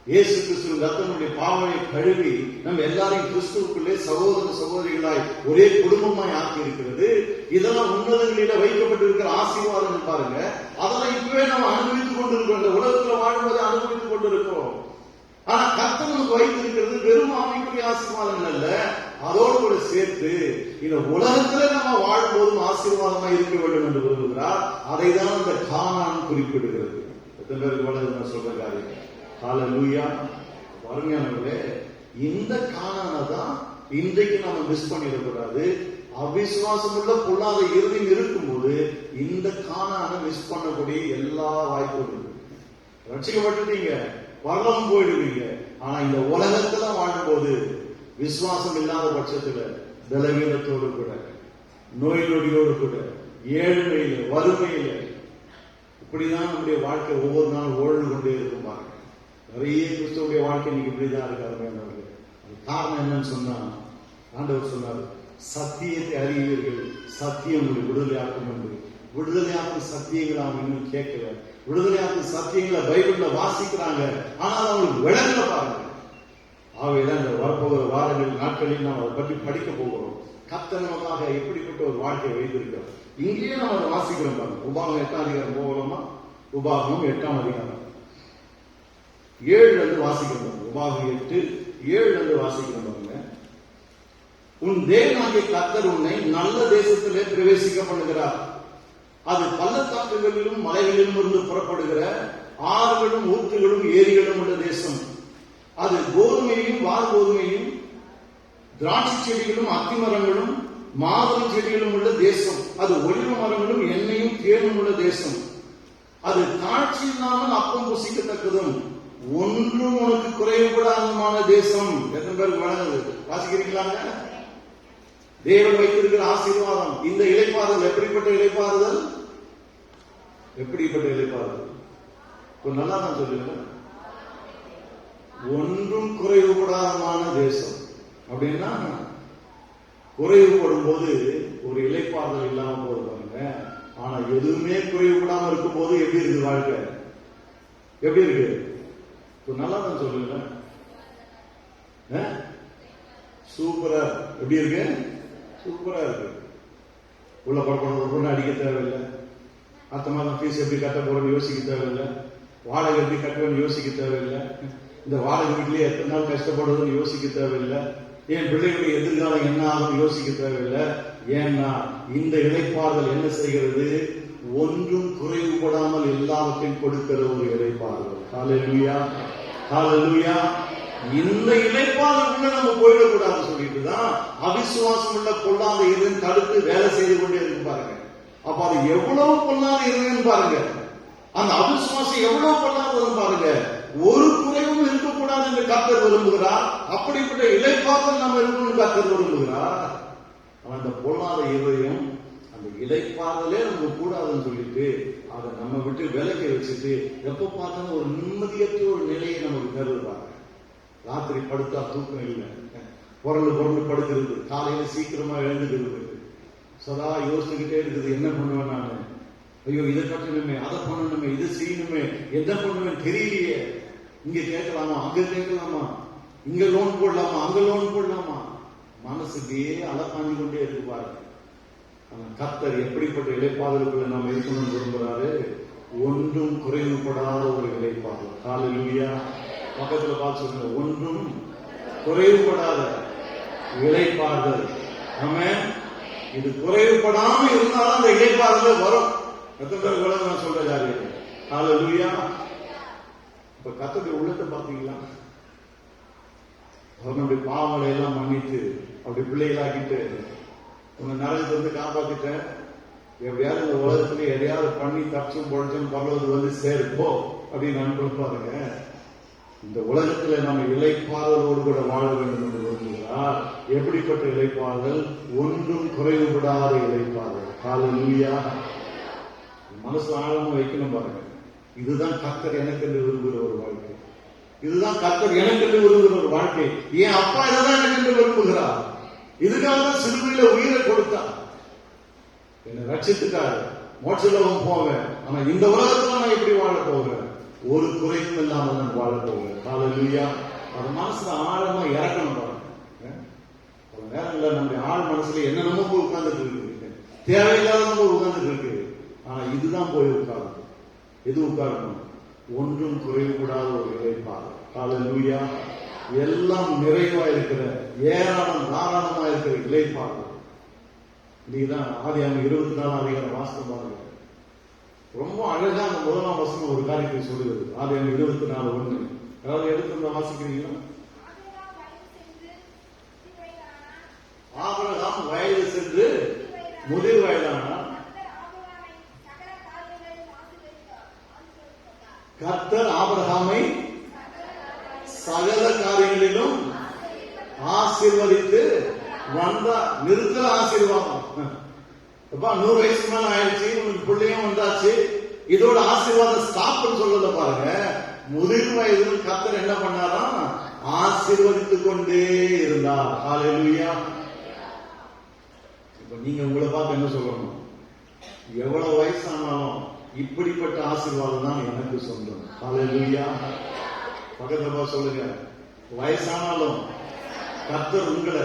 இயேசு கிறிஸ்துவின் ரத்தனுடைய பாவனை கழுவி நம்ம எல்லாரையும் கிறிஸ்துவுக்குள்ளே சகோதர சகோதரிகளாய் ஒரே குடும்பமாய் ஆக்கி இருக்கிறது. இதெல்லாம் உன்னதங்களில வைக்கப்பட்டிருக்கிற ஆசீர்வாதங்கள் பாருங்க. அதெல்லாம் இப்பவே நம்ம அனுபவித்துக் கொண்டிருக்கிறோம். இந்த உலகத்துல வாழும்போது அனுபவித்துக் கொண்டிருக்கிறோம். ஆனா கர்த்தர் நமக்கு வைத்திருக்கிறது வெறும் ஆவிக்குரிய ஆசீர்வாதங்கள் அல்ல, அதோடு கூட சேர்த்து இந்த உலகத்துல நம்ம வாழும்போதும் ஆசீர்வாதமா இருக்க வேண்டும் என்று விரும்புகிறார். அதை தான் இந்த கானான் குறிப்பிடுகிறது. எத்தனை பேருக்கு வளர்ந்து சொல்ற காரியம்? ஹல்லேலூயா. அருமையானவர்களே, இந்த கானானை தான் இன்றைக்கு நம்ம மிஸ் பண்ணிடக்கூடாது. அவிசுவாசம் உள்ள பொல்லாத இருதயம் இருக்கும்போது இந்த கானானை மிஸ் பண்ணக்கூடிய எல்லா வாய்ப்புகளும். ரட்சிக்கப்பட்டுட்டீங்க, பரலோகம் போயிடுவீங்க. ஆனா இந்த உலகத்துல வாழும்போது விசுவாசம் இல்லாத பட்சத்துல பலவீனத்தோடு கூட, நோய் நொடியோடு கூட, ஏழ்மையில, வறுமையில, இப்படிதான் நம்முடைய வாழ்க்கை ஒவ்வொரு நாளும் ஓழ்ந்து கொண்டே இருக்கும். பாருங்க, நிறைய கிறிஸ்துவனுடைய வாழ்க்கை இன்னைக்கு இப்படிதான் இருக்காரு. காரணம் என்னன்னு சொன்னா, ஆண்டவர் சொன்னார், சத்தியத்தை அறிவீர்கள், சத்தியம் உங்களை விடுதலையாக்கும் என்று. விடுதலையாக்கும் சத்தியங்களை அவங்க இன்னும் கேட்கல. விடுதலையாக்கும் சத்தியங்களை பைபிள்ல வாசிக்கிறாங்க, ஆனால் அவங்களுக்கு விளங்கல. பாருங்க, ஆகையில இந்த வரப்போகிற வாரங்கள் நாட்களில் நாம் அதை பற்றி படிக்க போகிறோம். கர்த்தர் நமக்காக எப்படிப்பட்ட ஒரு வாழ்க்கையை வைத்திருக்கிறோம். இங்கேயே நம்ம அதை வாசிக்கிறோம். பாருங்க, உபாகம் 8ஆம் அதிகாரம் போகிறோமா? உபாகம் 8ஆம் அதிகாரம் 7 வாசிக்கிறோம். உபாகம் 8:7 வாசிக்கிறோம். பாருங்க, உன் தேவனாகிய கர்த்தர் உன்னை நல்ல தேசத்திலே பிரவேசிக்க பண்ணுகிறார். அது பள்ளத்தாக்குகளிலும் மலைகளிலும் இருந்து புறப்படுகிற ஆறுகளும் ஊற்றுகளும் ஏரிகளும் உள்ள தேசம். அது கோதுமையும் வார்கோதுமையும் திராட்சை செடிகளும் அத்திமரங்களும் மாதுளை செடிகளும் உள்ள தேசம். அது ஒலிவ மரங்களும் எண்ணெயும் தேனும் உள்ள தேசம். அது தாழ்ச்சி இல்லாமல் அப்பம் புசிக்கத்தக்கதும் ஒன்றும் உனக்கு குறைவுபடாதமான தேசம். எத்தனை பேருக்கு வழங்குது? வாசிக்கிறீங்களாங்க? தேவன் வைத்திருக்கிற ஆசீர்வாதம். இந்த இளைப்பாறுதல் எப்படிப்பட்ட இளைப்பாறுதல்? எப்படிப்பட்ட இளைப்பாறுதல்? நல்லா தான் சொல்லுங்க. ஒன்றும் குறைவுபடாதமான தேசம் அப்படின்னா, குறைவுபடும் போது ஒரு இளைப்பாறுதல் இல்லாம போடுவாங்க. ஆனா எதுவுமே குறைவுபடாம இருக்கும் போது எப்படி இருக்கு வாழ்க்கை? எப்படி இருக்கு? நல்லா தான் சொல்லுங்க. சூப்பரா. எப்படி இருக்கு? சூப்பரா இருக்கு. உள்ள படம் அடிக்க தேவையில்லை. அடுத்த மாதம் ஃபீஸ் எப்படி கட்ட போறோம்னு யோசிக்க தேவையில்லை. வாடகை எப்படி கட்டுவோம்னு யோசிக்க தேவையில்லை. இந்த வாடகை வீட்டிலேயே எத்தனை நாள் கஷ்டப்படுறதுன்னு யோசிக்க தேவையில்லை. என் பிள்ளைகளுடைய எதிர்காலம் என்ன ஆகும் யோசிக்க தேவையில்லை. ஏன்னா இந்த இளைப்பாறுதல் என்ன செய்கிறது? ஒன்றும் குறைவுபடாமல் எல்லாவற்றையும் கொடுக்கிற ஒரு இளைப்பாறுதல். ஹல்லேலூயா, ஹல்லேலூயா. இந்த இளைப்பாறுதலுக்குள்ள நம்ம போயிடக்கூடாதுன்னு சொல்லிட்டு தான் அவிசுவாசம் உள்ள பொல்லாத இருதயம் தடுத்து வேலை செய்து கொண்டே இருக்கு. பாருங்க, அப்ப அது எவ்வளவு பொல்லாத இருதயம் பாருங்க. அந்த அவிசுவாசம் எவ்வளவு பொல்லாதது பாருங்க. ஒரு குறைவும் இருக்கக்கூடாது என்று கர்த்தர் விரும்புகிறார். அப்படிப்பட்ட இளைப்பாறுதல் நம்ம இருக்கணும்னு கர்த்தர் விரும்புகிறார். அந்த பொல்லாத இருதயம், அந்த இளைப்பாறுதலே நமக்கு கூடாதுன்னு சொல்லிட்டு அதை நம்ம விட்டு விலக்கி வச்சுட்டு எப்ப பார்த்தாலும் ஒரு நிம்மதியற்ற ஒரு நிலையை நமக்கு தருவாங்க. ராத்திரி படுத்தா தூக்கம் இல்லை, புரண்டு படுக்கிறது, காலையில சீக்கிரமா எழுந்துக்கிறது, சதா யோசிச்சுக்கிட்டே இருக்குது, என்ன பண்ணுவேன் நான், ஐயோ இதை கட்டணுமே, அதை பண்ணணுமே, இதை செய்யணுமே, என்ன பண்ணுவேன் தெரியலையே, இங்க கேட்கலாமா, அங்க கேட்கலாமா, இங்க லோன் போடலாமா, அங்க லோன் போடலாமா, மனசுக்கே அலப்பாஞ்சு கொண்டே இருக்கு பாருங்க. கர்த்தர் எப்படிப்பட்ட இளைப்பாறுதலுக்குள்ள நாம் இருக்கணும்னு விரும்புறாரு? ஒன்றும் குறைவுபடாத ஒரு இளைப்பாறுதல். ஹல்லேலூயா. பக்கத்துல பார்த்து சொல்லுங்க, ஒன்றும் குறைவுபடாத இளைப்பாறுதல். ஆமென். இது குறைவுபடாம இருந்தாலும் அந்த இளைப்பாறுதல் வரும். எத்தனை பேர் நான் சொல்ற காரியம். ஹல்லேலூயா. இப்ப கர்த்தருடைய உள்ளத்தை பார்த்தீங்களா? அவனுடைய பாவங்களை எல்லாம் மன்னித்து அப்படி பிள்ளைகளாக்கிட்டு உன்னை நரகத்தை வந்து காப்பாத்திட்டேன், எப்படியாவது இந்த உலகத்துல எதையாவது பண்ணி தச்சும் பொழைச்சும் பரவது வந்து சேர்ப்போ அப்படின்னு நண்பர் பாருங்க. இந்த உலகத்துல நம்ம இளைப்பாறுதலோடு கூட வாழ வேண்டும் என்று விரும்புகிறார். எப்படிப்பட்ட இளைப்பாறுதல்? ஒன்றும் குறைவுபடாத இளைப்பாறுதல். ஹல்லேலூயா. மனசு ஆழமா வைக்கணும் பாருங்க. இதுதான் கர்த்தர் எனக்கு என்று விரும்புகிற ஒரு வாழ்க்கை. இதுதான் கர்த்தர் எனக்கு என்று விரும்புகிற ஒரு வாழ்க்கை. என் அப்பா இதைதான் எனக்கு என்று விரும்புகிறார். இதுக்காக தான் சிலுவையில உயிரை கொடுத்தார், என்னை ரட்சித்துக்காரு. மோட்சலோகம் போவேன், ஆனா இந்த உலகத்துல நான் எப்படி வாழ போகிறேன்? ஒரு குறையும் இல்லாமல் நான் வாழ போகிறேன். ஹல்லேலூயா. அது மனசுல ஆழமா இறக்கணும் பாருங்க. பல நேரங்களில் நம்முடைய ஆழ் மனசுல என்னென்னமோ போய் உட்கார்ந்துட்டு இருக்கு, தேவையில்லாத உட்கார்ந்துட்டு இருக்கு. ஆனா இதுதான் போய் உட்கார்ந்து, எது உட்காரணும்? ஒன்றும் குறைவுபடாத ஒரு இளைப்பாறுதல். ஹல்லேலூயா. எல்லாம் நிறைவா இருக்கிற, ஏராளம் தாராளமா இருக்கிற இளைப்பாறுதல். இதுதான் ஆதியாகமம் 24 அதிகாரம் வாசித்து பாருங்க. ரொம்ப அழகா அந்த 1ஆம் வசனம் ஒரு காரியத்தை சொல்லுகிறது. ஆதியாகமம் 24:1. அதாவது எடுத்து வாசிக்கிறீங்களா? ஆபிரகாம் வயது சென்று முதிர் வயதானார். கர்த்தர் ஆபிரகாமை சகல காரியங்களிலும் ஆசீர்வதித்து வந்தா. நிறுத்தல ஆசீர்வாதம். 100 வயசுக்கு மேல ஆயிடுச்சு, உனக்கு பிள்ளையும் வந்தாச்சு, இதோட ஆசீர்வாதம் ஸ்டாப்னு சொல்லல பாருங்க. முதிர் வயதில் கர்த்தர் என்ன பண்ணாராம்? ஆசீர்வதித்துக் கொண்டே இருந்தார். ஹல்லேலூயா. இப்ப நீங்க உங்களை பார்த்து என்ன சொல்லணும்? எவ்வளவு வயசானாலும் இப்படிப்பட்ட ஆசீர்வாதம் தான் எனக்கு சொந்தம். ஹல்லேலூயா. பக்கத்துல சொல்லுங்க, வயசானாலும் கர்த்தர் உங்களை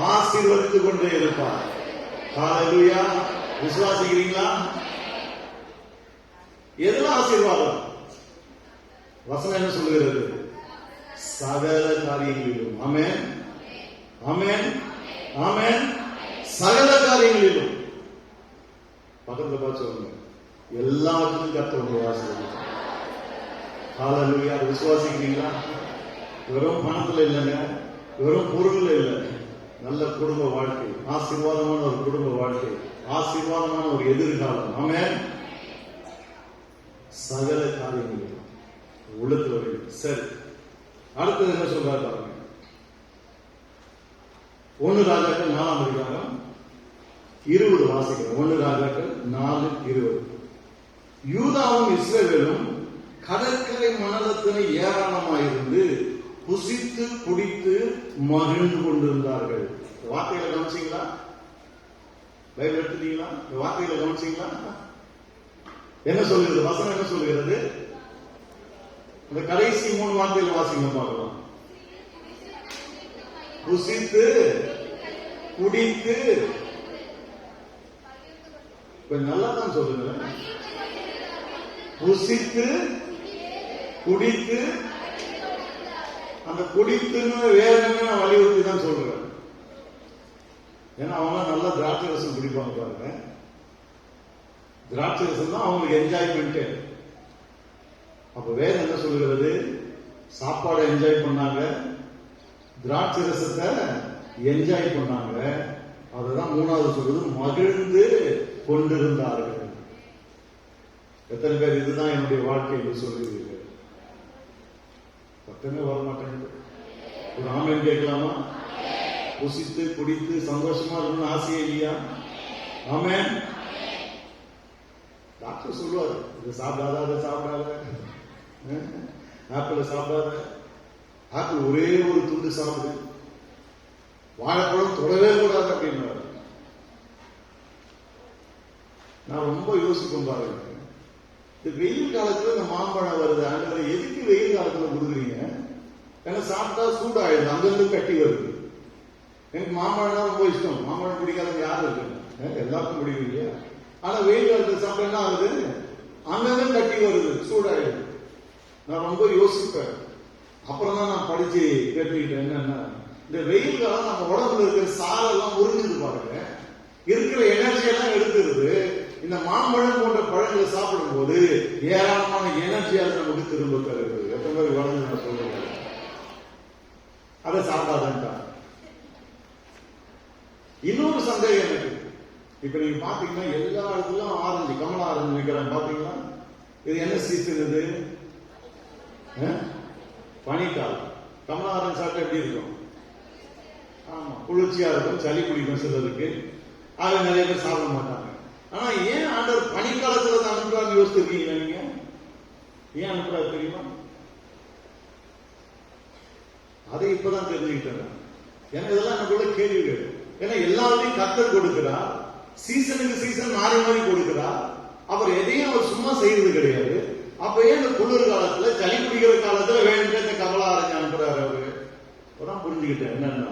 ஆசீர்வதித்துக் கொண்டே இருப்பார். ஹல்லேலூயா. விசுவாசிக்கிறீங்களா? எதுல ஆசீர்வாதம்? வசனம் என்ன சொல்லுகிறது? சகல காரியங்களிலும். ஆமென், ஆமென், ஆமென். சகல காரியங்களிலும். பக்கத்துல பார்த்து சொல்லுங்க, எல்லாத்துக்கும் கர்த்தர் உங்களை ஆசீர்வதிப்பார். ஹல்லேலூயா. விசுவாசிக்கிறீங்களா? வெறும் பணத்துல இல்லைங்க, வெறும் பொருள் இல்லை, நல்ல குடும்ப வாழ்க்கை, ஆசீர்வாதமான ஒரு குடும்ப வாழ்க்கை, ஆசீர்வாதமான ஒரு எதிர்காலம். ஆமென். சகல காரியங்கள் உள்ளத்துல வருது. சரி, அடுத்தது என்ன சொல்றாரு பாருங்க. 1 ராஜாக்கள் 4ஆம் அதிகாரம் 20 வாசிக்கிறோம். 1 ராஜாக்கள் 4:20. யூதாவும் இஸ்ரவேலும் கடற்கரை மணலத்தினை ஏராளமாயிருந்து புசித்து குடித்து மகிழ்ந்து கொண்டிருந்தார்கள். வார்த்தைகளை கவனிச்சீங்களா? பைபிள் எடுத்துட்டீங்களா? வார்த்தைகளை கவனிச்சீங்களா? என்ன சொல்லுகிறது? வசனம் என்ன சொல்லுகிறது? இந்த கடைசி 3 வார்த்தைகள் வாசிங்க பார்க்கலாம். புசித்து குடித்து. நல்லா தான் சொல்லுங்க. புசித்து குடித்து. அந்த குடித்துன்னு வேற என்ன வலியுறுத்தி தான் சொல்றேன். ஏன்னா அவங்க நல்லா திராட்சை ரசம் குடிப்பாங்க பாருங்க. திராட்சை ரசம் தான் அவங்களுக்கு என்ஜாய்மெண்ட். அப்ப வேற என்ன சொல்லுகிறது? சாப்பாடை என்ஜாய் பண்ணாங்க, திராட்சை ரசத்தை என்ஜாய் பண்ணாங்க. அதுதான் 3வது சொல்றது, மகிழ்ந்து கொண்டிருந்தார்கள். எத்தனை பேர் இதுதான் என்னுடைய வாழ்க்கை என்று சொல்லுவீர்கள்? பக்கமே வர மாட்டேங்குது. ஒரு ஆமென் கேட்கலாமா? புசித்து குடித்து சந்தோஷமா இருக்கணும்னு ஆசையே இல்லையா? ஆமென். டாக்டர் சொல்லுவாரு, இதை சாப்பிடாத, அதை சாப்பிடாத, ஆப்பிள் சாப்பிடாத, ஆப்பிள் ஒரே ஒரு துண்டு சாப்பிடு, வாழைப்பழம் தொடவே கூடாது அப்படின்னு நான் ரொம்ப யோசிக்கும் பாருங்க. இந்த வெயில் காலத்துல இந்த மாம்பழம் வருது, அங்க எதுக்கு வெயில் காலத்துல கொடுக்குறீங்க? ஏன்னா சாப்பிட்டா சூடாயிடுது, அங்கிருந்து கட்டி வருது. எனக்கு மாம்பழம் தான் ரொம்ப இஷ்டம். மாம்பழம் பிடிக்காதவங்க யாரும் இருக்கு? எல்லாருக்கும் பிடிக்கும் இல்லையா? ஆனா வெயில் காலத்துல சாப்பிட்டா என்ன ஆகுது? அங்கிருந்து கட்டி வருது, சூடாயிடுது. நான் ரொம்ப யோசிப்பேன். அப்புறம் தான் நான் படிச்சு கேட்டுக்கிட்டேன் என்னன்னா, இந்த வெயில் காலம் நம்ம உடம்புல இருக்கிற சாரெல்லாம் உறிஞ்சுது பாருங்க, இருக்கிற எனர்ஜி எல்லாம் எடுத்துருது. இந்த மாம்பழம் போன்ற பழங்களை சாப்பிடும் போது ஏராளமான எனர்ஜியாக நமக்கு திரும்ப தருது. எத்தனை பேர் வளர்ந்து நான் சொல்றேன், அதை சாப்பிடாதான். இன்னொரு சந்தேகம் எனக்கு, இப்ப நீங்க பாத்தீங்கன்னா எல்லா இடத்துலயும் ஆரஞ்சு, கமலா ஆரஞ்சு வைக்கிறாங்க பாத்தீங்களா? இது என்ன சீசன்? இது பனிக்காலம். கமலா ஆரஞ்சு சாப்பிட்டா எப்படி இருக்கும்? ஆமா, குளிர்ச்சியா இருக்கும், சளி பிடிக்கும் சிலருக்கு. அதை நிறைய பேர் சாப்பிட மாட்டாங்க. ஆனா ஏன் ஆண்டவர் பனிக்காலத்துல தான் அனுப்புறாங்க யோசிச்சிருக்கீங்களா நீங்க? ஏன் அனுப்புறாரு தெரியுமா? அதை இப்பதான் தெரிஞ்சுக்கிட்டேன். ஏன்னா இதெல்லாம் எனக்குள்ள கேள்விகள். ஏன்னா எல்லாத்தையும் கர்த்தர் கொடுக்கிறார், சீசனுக்கு சீசன் மாறி மாறி கொடுக்கிறார். அவர் எதையும் அவர் சும்மா செய்யறது கிடையாது. அப்ப ஏன் இந்த குளிர் காலத்துல, சளி பிடிக்கிற காலத்துல வேணுங்க இந்த கமலா ஆரஞ்சு அனுப்புறாரு அவரு? இப்பதான் புரிஞ்சுக்கிட்டேன் என்னன்னா,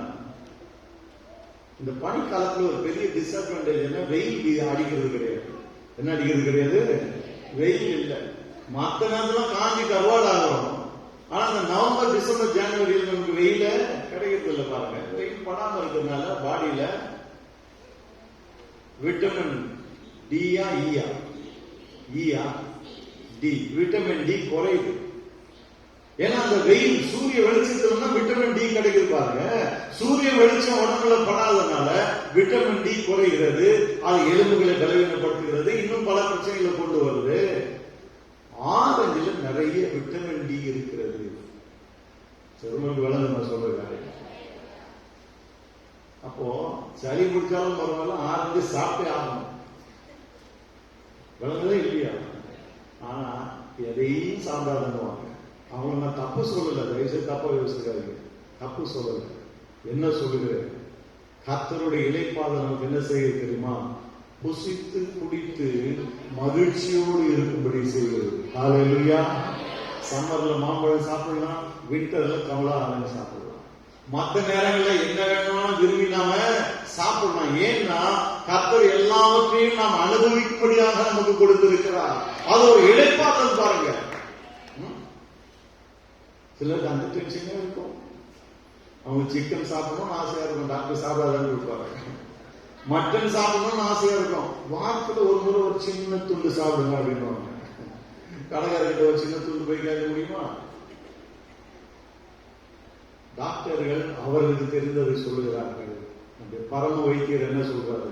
இந்த பனி காலத்துல ஒரு பெரிய டிஸ்அட்வான்டேஜ் என்ன, வெயில் அடிக்கிறது கிடையாது. என்ன அடிக்கிறது கிடையாது? வெயில் இல்லை. மற்ற நேரத்துல காஞ்சி கருவாடு ஆகும். ஆனா இந்த நவம்பர், டிசம்பர், ஜனவரியில் நமக்கு வெயில கிடைக்கிறது இல்லை பாருங்க. வெயில் படாம இருக்கிறதுனால பாடியில விட்டமின் டியா ஈயா டி விட்டமின் டி குறையுது. ஏன்னா அந்த வெயில் சூரிய வெளிச்சத்துல விட்டமின் டி கிடைக்குது பாருங்க. சூரிய வெளிச்சம் உடம்புல படாதனால விட்டமின் டி குறைகிறது. அது எலும்புகளை பலவீனப்படுத்துகிறது, இன்னும் பல பிரச்சனைகளை கொண்டு வருது. ஆரஞ்சுல நிறைய விட்டமின் டி இருக்கிறது. சிறுமணி வளர்ந்து நான் சொல்றேன். அப்போ சளி பிடிச்சாலும் பரவாயில்ல, ஆரஞ்சு சாப்பிட்டே ஆகணும். விளங்குதே இல்லையா? ஆனா எதையும் சாப்பிடாதன்னு அவங்க நான் தப்பு சொல்லல, தயவுசெய்து தப்பா யோசிக்காதீங்க. தப்பு சொல்லல, என்ன சொல்லுகிறேன்? கர்த்தருடைய இளைப்பாறுதல் நமக்கு என்ன செய்ய தெரியுமா? புசித்து குடித்து மகிழ்ச்சியோடு இருக்கும்படி செய்வது. ஹல்லேலூயா. சம்மர்ல மாம்பழம் சாப்பிடலாம், விண்டர்ல கமலா ஆரஞ்சு சாப்பிடலாம். மற்ற நேரங்களில் என்ன வேணும்னு விரும்பி நாம சாப்பிடலாம். ஏன்னா கர்த்தர் எல்லாவற்றையும் நாம் அனுபவிக்கும்படியாக நமக்கு கொடுத்திருக்கிறார். அது ஒரு இளைப்பாறுதல் பாருங்க. சிலருக்கு அந்த டென்ஷனே இருக்கும். அவங்க சிக்கன் சாப்பிடணும்னு ஆசையா இருக்கும், டாக்டர் சாப்பிடாதான்னு கொடுப்பாங்க. மட்டன் சாப்பிடணும்னு ஆசையா இருக்கும், வாரத்துல ஒரு முறை ஒரு சின்ன துண்டு சாப்பிடுங்க அப்படின்னு. கடைக்காரர்கிட்ட ஒரு சின்ன துண்டு போய் கேட்க முடியுமா? டாக்டர்கள் அவர்களுக்கு தெரிந்ததை சொல்லுகிறார்கள். பரம வைத்தியர் என்ன சொல்றாரு?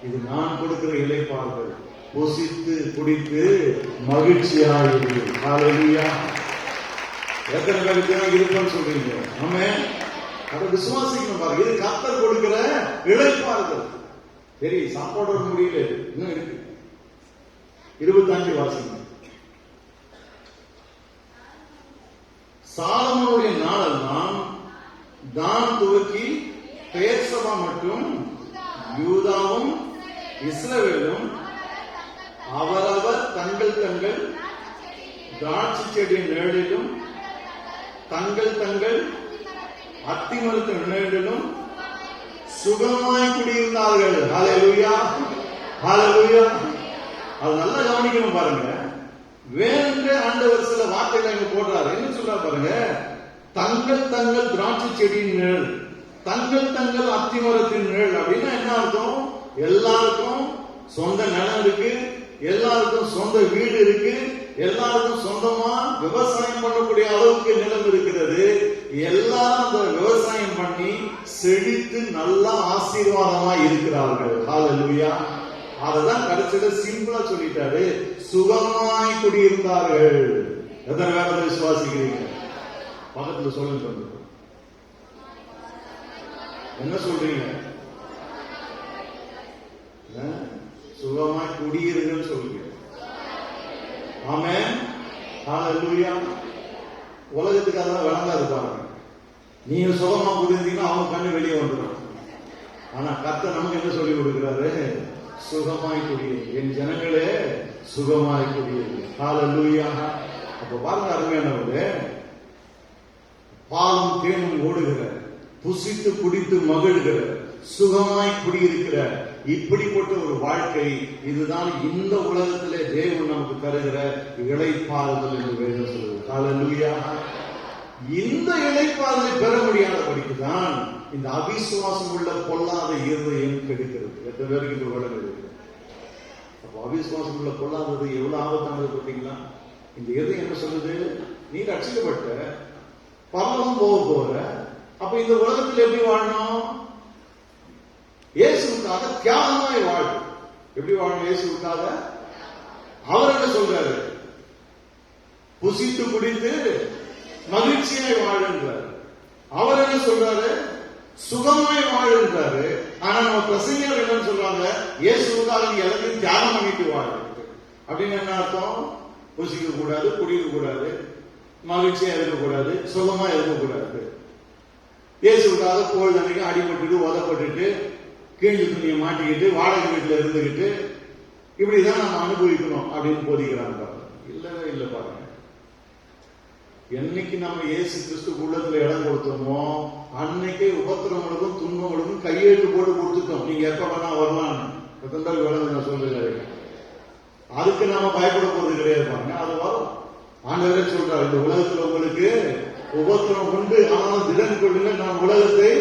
இது நான் கொடுக்கிற இளைப்பாறுதல், புசித்து குடித்து மகிழ்ச்சியாயிரு. ஹல்லேலூயா. எத்தனை பேருக்கு இருப்பேன்னு சொல்றீங்க? ஆமென். அதை விசுவாசிக்கணும் பாருங்க. இது கர்த்தர் கொடுக்கிற இளைப்பாறுதல். சரி, சாப்பாடு முடியல, இன்னும் இருக்கு. 25 வாசிங்க. சாலமோனுடைய நாளெல்லாம் தான் துவக்கி பெயர்சபா மற்றும் யூதாவும் இஸ்ரவேலும் அவரவர் தங்கள் தங்கள் திராட்சை செடியின் நிழலிலும் தங்கள் தங்கள் அத்திமரத்தின் நிழலிலும் சுகமாய் குடியிருந்தார்கள். ஹல்லேலூயா, ஹல்லேலூயா. அது நல்லா கவனிக்கணும் பாருங்க. வேற ஆண்டவர் சில வார்த்தைகளை இங்க போடுறாரு. என்ன சொல்றா பாருங்க? தங்கள் தங்கள் திராட்சை செடியின் நிழல், தங்கள் தங்கள் அத்திமரத்தின் நிழல். அப்படின்னா என்ன அர்த்தம்? எல்லாருக்கும் சொந்த நிலம் இருக்கு, எல்லாருக்கும் சொந்த வீடு இருக்கு, எல்லாருக்கும் சொந்தமா விவசாயம் பண்ணக்கூடிய அளவுக்கு நிலம் இருக்கிறது. எல்லாரும் அந்த விவசாயம் பண்ணி செழித்து நல்லா ஆசீர்வாதமா இருக்கிறார்கள். ஹல்லேலூயா. அததான் கடைசியில சிம்பிளா சொல்லிட்டாரு, சுகமாய் குடியிருந்தார்கள். எத்தனை வேலை விசுவாசிக்கிறீங்க? பக்கத்துல சொல்லுங்க, என்ன சொல்றீங்க? சுகமாய் குடியிருங்கன்னு சொல்லுங்க. ஆமென், ஹல்லேலூயா. உலகத்துக்கு அதெல்லாம் விளங்காது பாருங்க. நீங்க சுகமா குடியிருந்தீங்கன்னா அவங்க கண்ணு வெளியே வந்துடும். ஆனா கர்த்தர் நமக்கு என்ன சொல்லி கொடுக்கிறாரு? சுகமாய் குடியிருங்க, என் ஜனங்களே சுகமாய் குடியிருங்க. ஹல்லேலூயா. அப்ப பாருங்க அருமையானவர்களே, பாலும் தேனும் ஓடுகிற, புசித்து குடித்து மகிழ்கிற, சுகமாய் குடியிருக்கிற இப்படிப்பட்ட ஒரு வாழ்க்கை, இதுதான் இந்த உலகத்திலே தேவன் நமக்கு தருகிற இளைப்பாறுதல் என்று வேதம் சொல்லுது. ஹல்லேலூயா. இந்த இளைப்பாறுதலை பெற முடியாதபடிக்குதான் இந்த அவிசுவாசம் உள்ள பொல்லாத இருதயம் கெடுக்கிறது. எத்தனை பேருக்கு இது விளங்குது? அப்போ அவிசுவாசம் உள்ள பொல்லாதது எவ்வளவு ஆபத்தானது பார்த்தீங்களா? இந்த இருதயம் என்ன சொல்லுது? நீ ரட்சிக்கப்பட்ட, பரலோகம் போற, அப்ப இந்த உலகத்தில் எப்படி வாழணும்? இயேசுக்காக தியாகமாய் வாழ. எப்படி வாழணும் இயேசுக்காக? அவர் என்ன சொல்றாரு? புசித்து குடித்து மகிழ்ச்சியாய் வாழுன்றார். அவர் என்ன சொல்றாரு? சுகமாய் வாழுன்றாரு. ஆனா நம்ம பிரசங்கர் என்னன்னு சொல்றாங்க? இயேசுக்காக நீ எல்லாத்தையும் தியாகம் பண்ணிட்டு வாழு. அப்படின்னு என்ன அர்த்தம்? புசிக்க கூடாது, குடிக்க கூடாது, மகிழ்ச்சியா இருக்கக்கூடாது, சுகமா இருக்கக்கூடாது. இயேசுக்காக கோள் தண்ணிக்கு அடிபட்டுட்டு உதப்பட்டுட்டு கீழ்ச்சி துணியை மாட்டிக்கிட்டு வாடகை வீட்டுல இருந்துகிட்டு இப்படிதான் நம்ம அனுபவிக்கணும் அப்படின்னு போதிக்கிறாங்க. இல்லவே இல்லை. பாருங்க, என்னைக்கு நம்ம இயேசு கிறிஸ்து உள்ளத்துல இடம் கொடுத்தோமோ அன்னைக்கே உபத்திரங்களுக்கும் துன்பங்களுக்கும் கையெழுத்து போட்டு கொடுத்துட்டோம். நீங்க எப்ப வேணா வரலாம்னு. நான் சொல்றேன், அதுக்கு நாம பயப்பட போறது கிடையாது. பாருங்க, அது வரும். ஆண்டவரே சொல்றாரு, இந்த உலகத்துல உங்களுக்கு உபத்திரம் உண்டு, ஆனால் திடன் கொள்ளுங்க, நான் உலகத்தை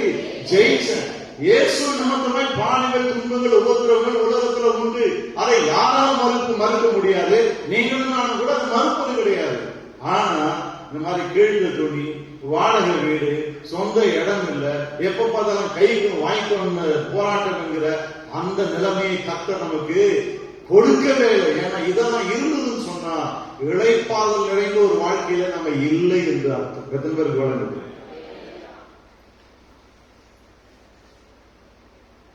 ஜெயிச்சேன். இயேசு நிமித்தமாய் பாடுகள், துன்பங்கள், உபத்திரங்கள் உலகத்துல உண்டு. அதை யாராலும் மறுக்க முடியாது. நீங்களும் நானும் கூட அது மறுப்பது கிடையாது. ஆனா இந்த மாதிரி கீழ்ந்த துணி, வாடகை வீடு, சொந்த இடம் இல்ல, எப்ப பார்த்தாலும் கைக்கு வாங்கிக்கொண்டு போராட்டம் என்கிற அந்த நிலைமையை கர்த்தர் நமக்கு கொடுக்கவே இல்லை. ஏன்னா இதெல்லாம் இருந்ததுன்னு சொன்னா இளைப்பாறுதல் நிறைந்த ஒரு வாழ்க்கையில நம்ம இல்லை என்று அர்த்தம். எத்தனை பேருக்கு வழங்குது?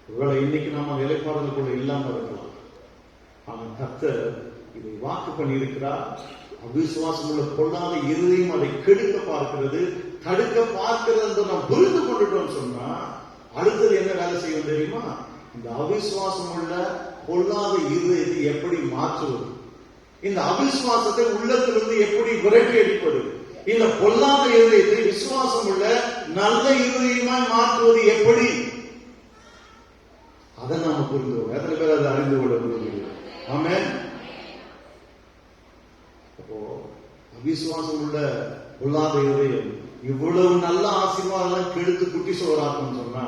ஒருவேளை இன்னைக்கு நாம இளைப்பாறுதலுக்குள்ள இல்லாம இருக்கலாம். ஆனா கர்த்தர் இதை வாக்கு பண்ணி இருக்கிறார். அவிசுவாசம் உள்ள பொல்லாத இருதயம் அதை கெடுக்க பார்க்கிறது, தடுக்க பார்க்கிறது என்று நாம் புரிந்து கொண்டுட்டோம் சொன்னா அடுத்தது என்ன வேலை செய்யும் தெரியுமா? இந்த அவிசுவாசம் உள்ள பொல்லாத இருதயத்தை எப்படி மாற்றுவது, இந்த அவிசுவாசத்தை உள்ளத்திலிருந்து எப்படி விரட்டி அடிப்பது, இந்த பொல்லாத இருதயத்தை விசுவாசம் உள்ள நல்ல இருதயமாய் மாற்றுவது எப்படி, அதை நாம புரிந்து எத்தனை பேர் அதை அறிந்து கொள்ள முடியும்? ஆமென். அப்போ அவிசுவாசம் உள்ள பொல்லாத இருதயம் இவ்வளவு நல்ல ஆசீர்வாதம் கெடுத்து குட்டி சோறாக்கும் சொன்னா,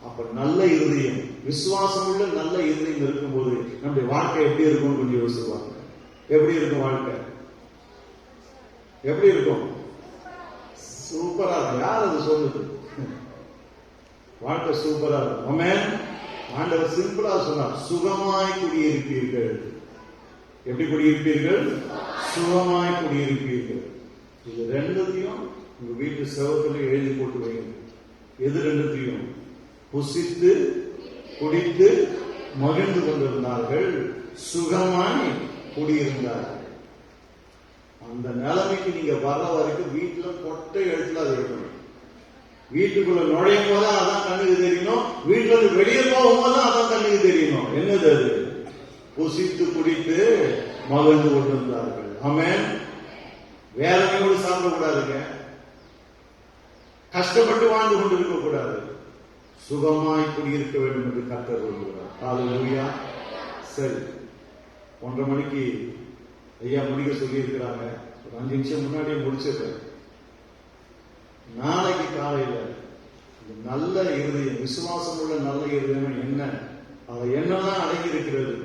அப்ப நல்ல இருதயம், விசுவாசம் உள்ள நல்ல இருதயம் இருக்கும்போது நம்முடைய வாழ்க்கை எப்படி இருக்கும் கொஞ்சம் யோசிச்சுவாங்க. எப்படி இருக்கும் வாழ்க்கை? எப்படி இருக்கும்? சூப்பரா இருக்கும். யார் அது சொல்லுது? வாழ்க்கை சூப்பரா இருக்கும். ஆமென். ஆண்டவர் சிம்பிளா சொன்னார், சுகமாய் குடியிருப்பீர்கள். எப்படி குடியிருப்பீர்கள்? சுகமாய் குடியிருப்பீர்கள். இது ரெண்டுத்தையும் உங்க வீட்டு செவத்துல எழுதி போட்டு வைங்க. எது ரெண்டுத்தையும்? புசித்து குடித்து மகிழ்ந்து கொண்டிருந்தார்கள், சுகமாய் குடியிருந்தார்கள். அந்த நிலைமைக்கு நீங்க வர்ற வரைக்கும் வீட்டுல கொட்டை எழுத்துல அது இருக்கணும். வீட்டுக்குள்ள நுழையும் போது அதான் கண்ணுக்கு தெரியணும், வீட்டுல இருந்து வெளியே போகும்போது அதான் கண்ணுக்கு தெரியணும். என்னது அது? புசித்து குடித்து மகிழ்ந்து கொண்டிருந்தார்கள். ஆமென். வேற கூட சாப்பிடக்கூடாதுங்க, கஷ்டப்பட்டு வாழ்ந்து கொண்டிருக்க கூடாது, சுகமாய் குடியிருக்க வேண்டும் என்று கர்த்தர் சொல்கிறார். ஹல்லேலூயா. சரி, 1:30 மணிக்கு ஐயா முடிக்க சொல்லி இருக்கிறாங்க. ஒரு 5 நிமிஷம் முன்னாடியே முடிச்சிருக்கேன். நாளைக்கு காலையில இந்த நல்ல இருதயம், விசுவாசம் உள்ள நல்ல இருதயம் என்ன, அதை என்னெல்லாம் அடங்கி இருக்கிறது,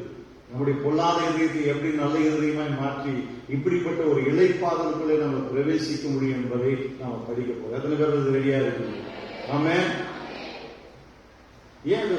நம்முடைய பொல்லாத இருதயத்தை எப்படி நல்ல இருதயமாய் மாற்றி இப்படிப்பட்ட ஒரு இளைப்பாறுதலுக்குள்ளே நம்ம பிரவேசிக்க முடியும் என்பதை நாம படிக்க போறோம். எத்தனை பேர் ரெடியா இருக்கு? ஆமென். ஏன்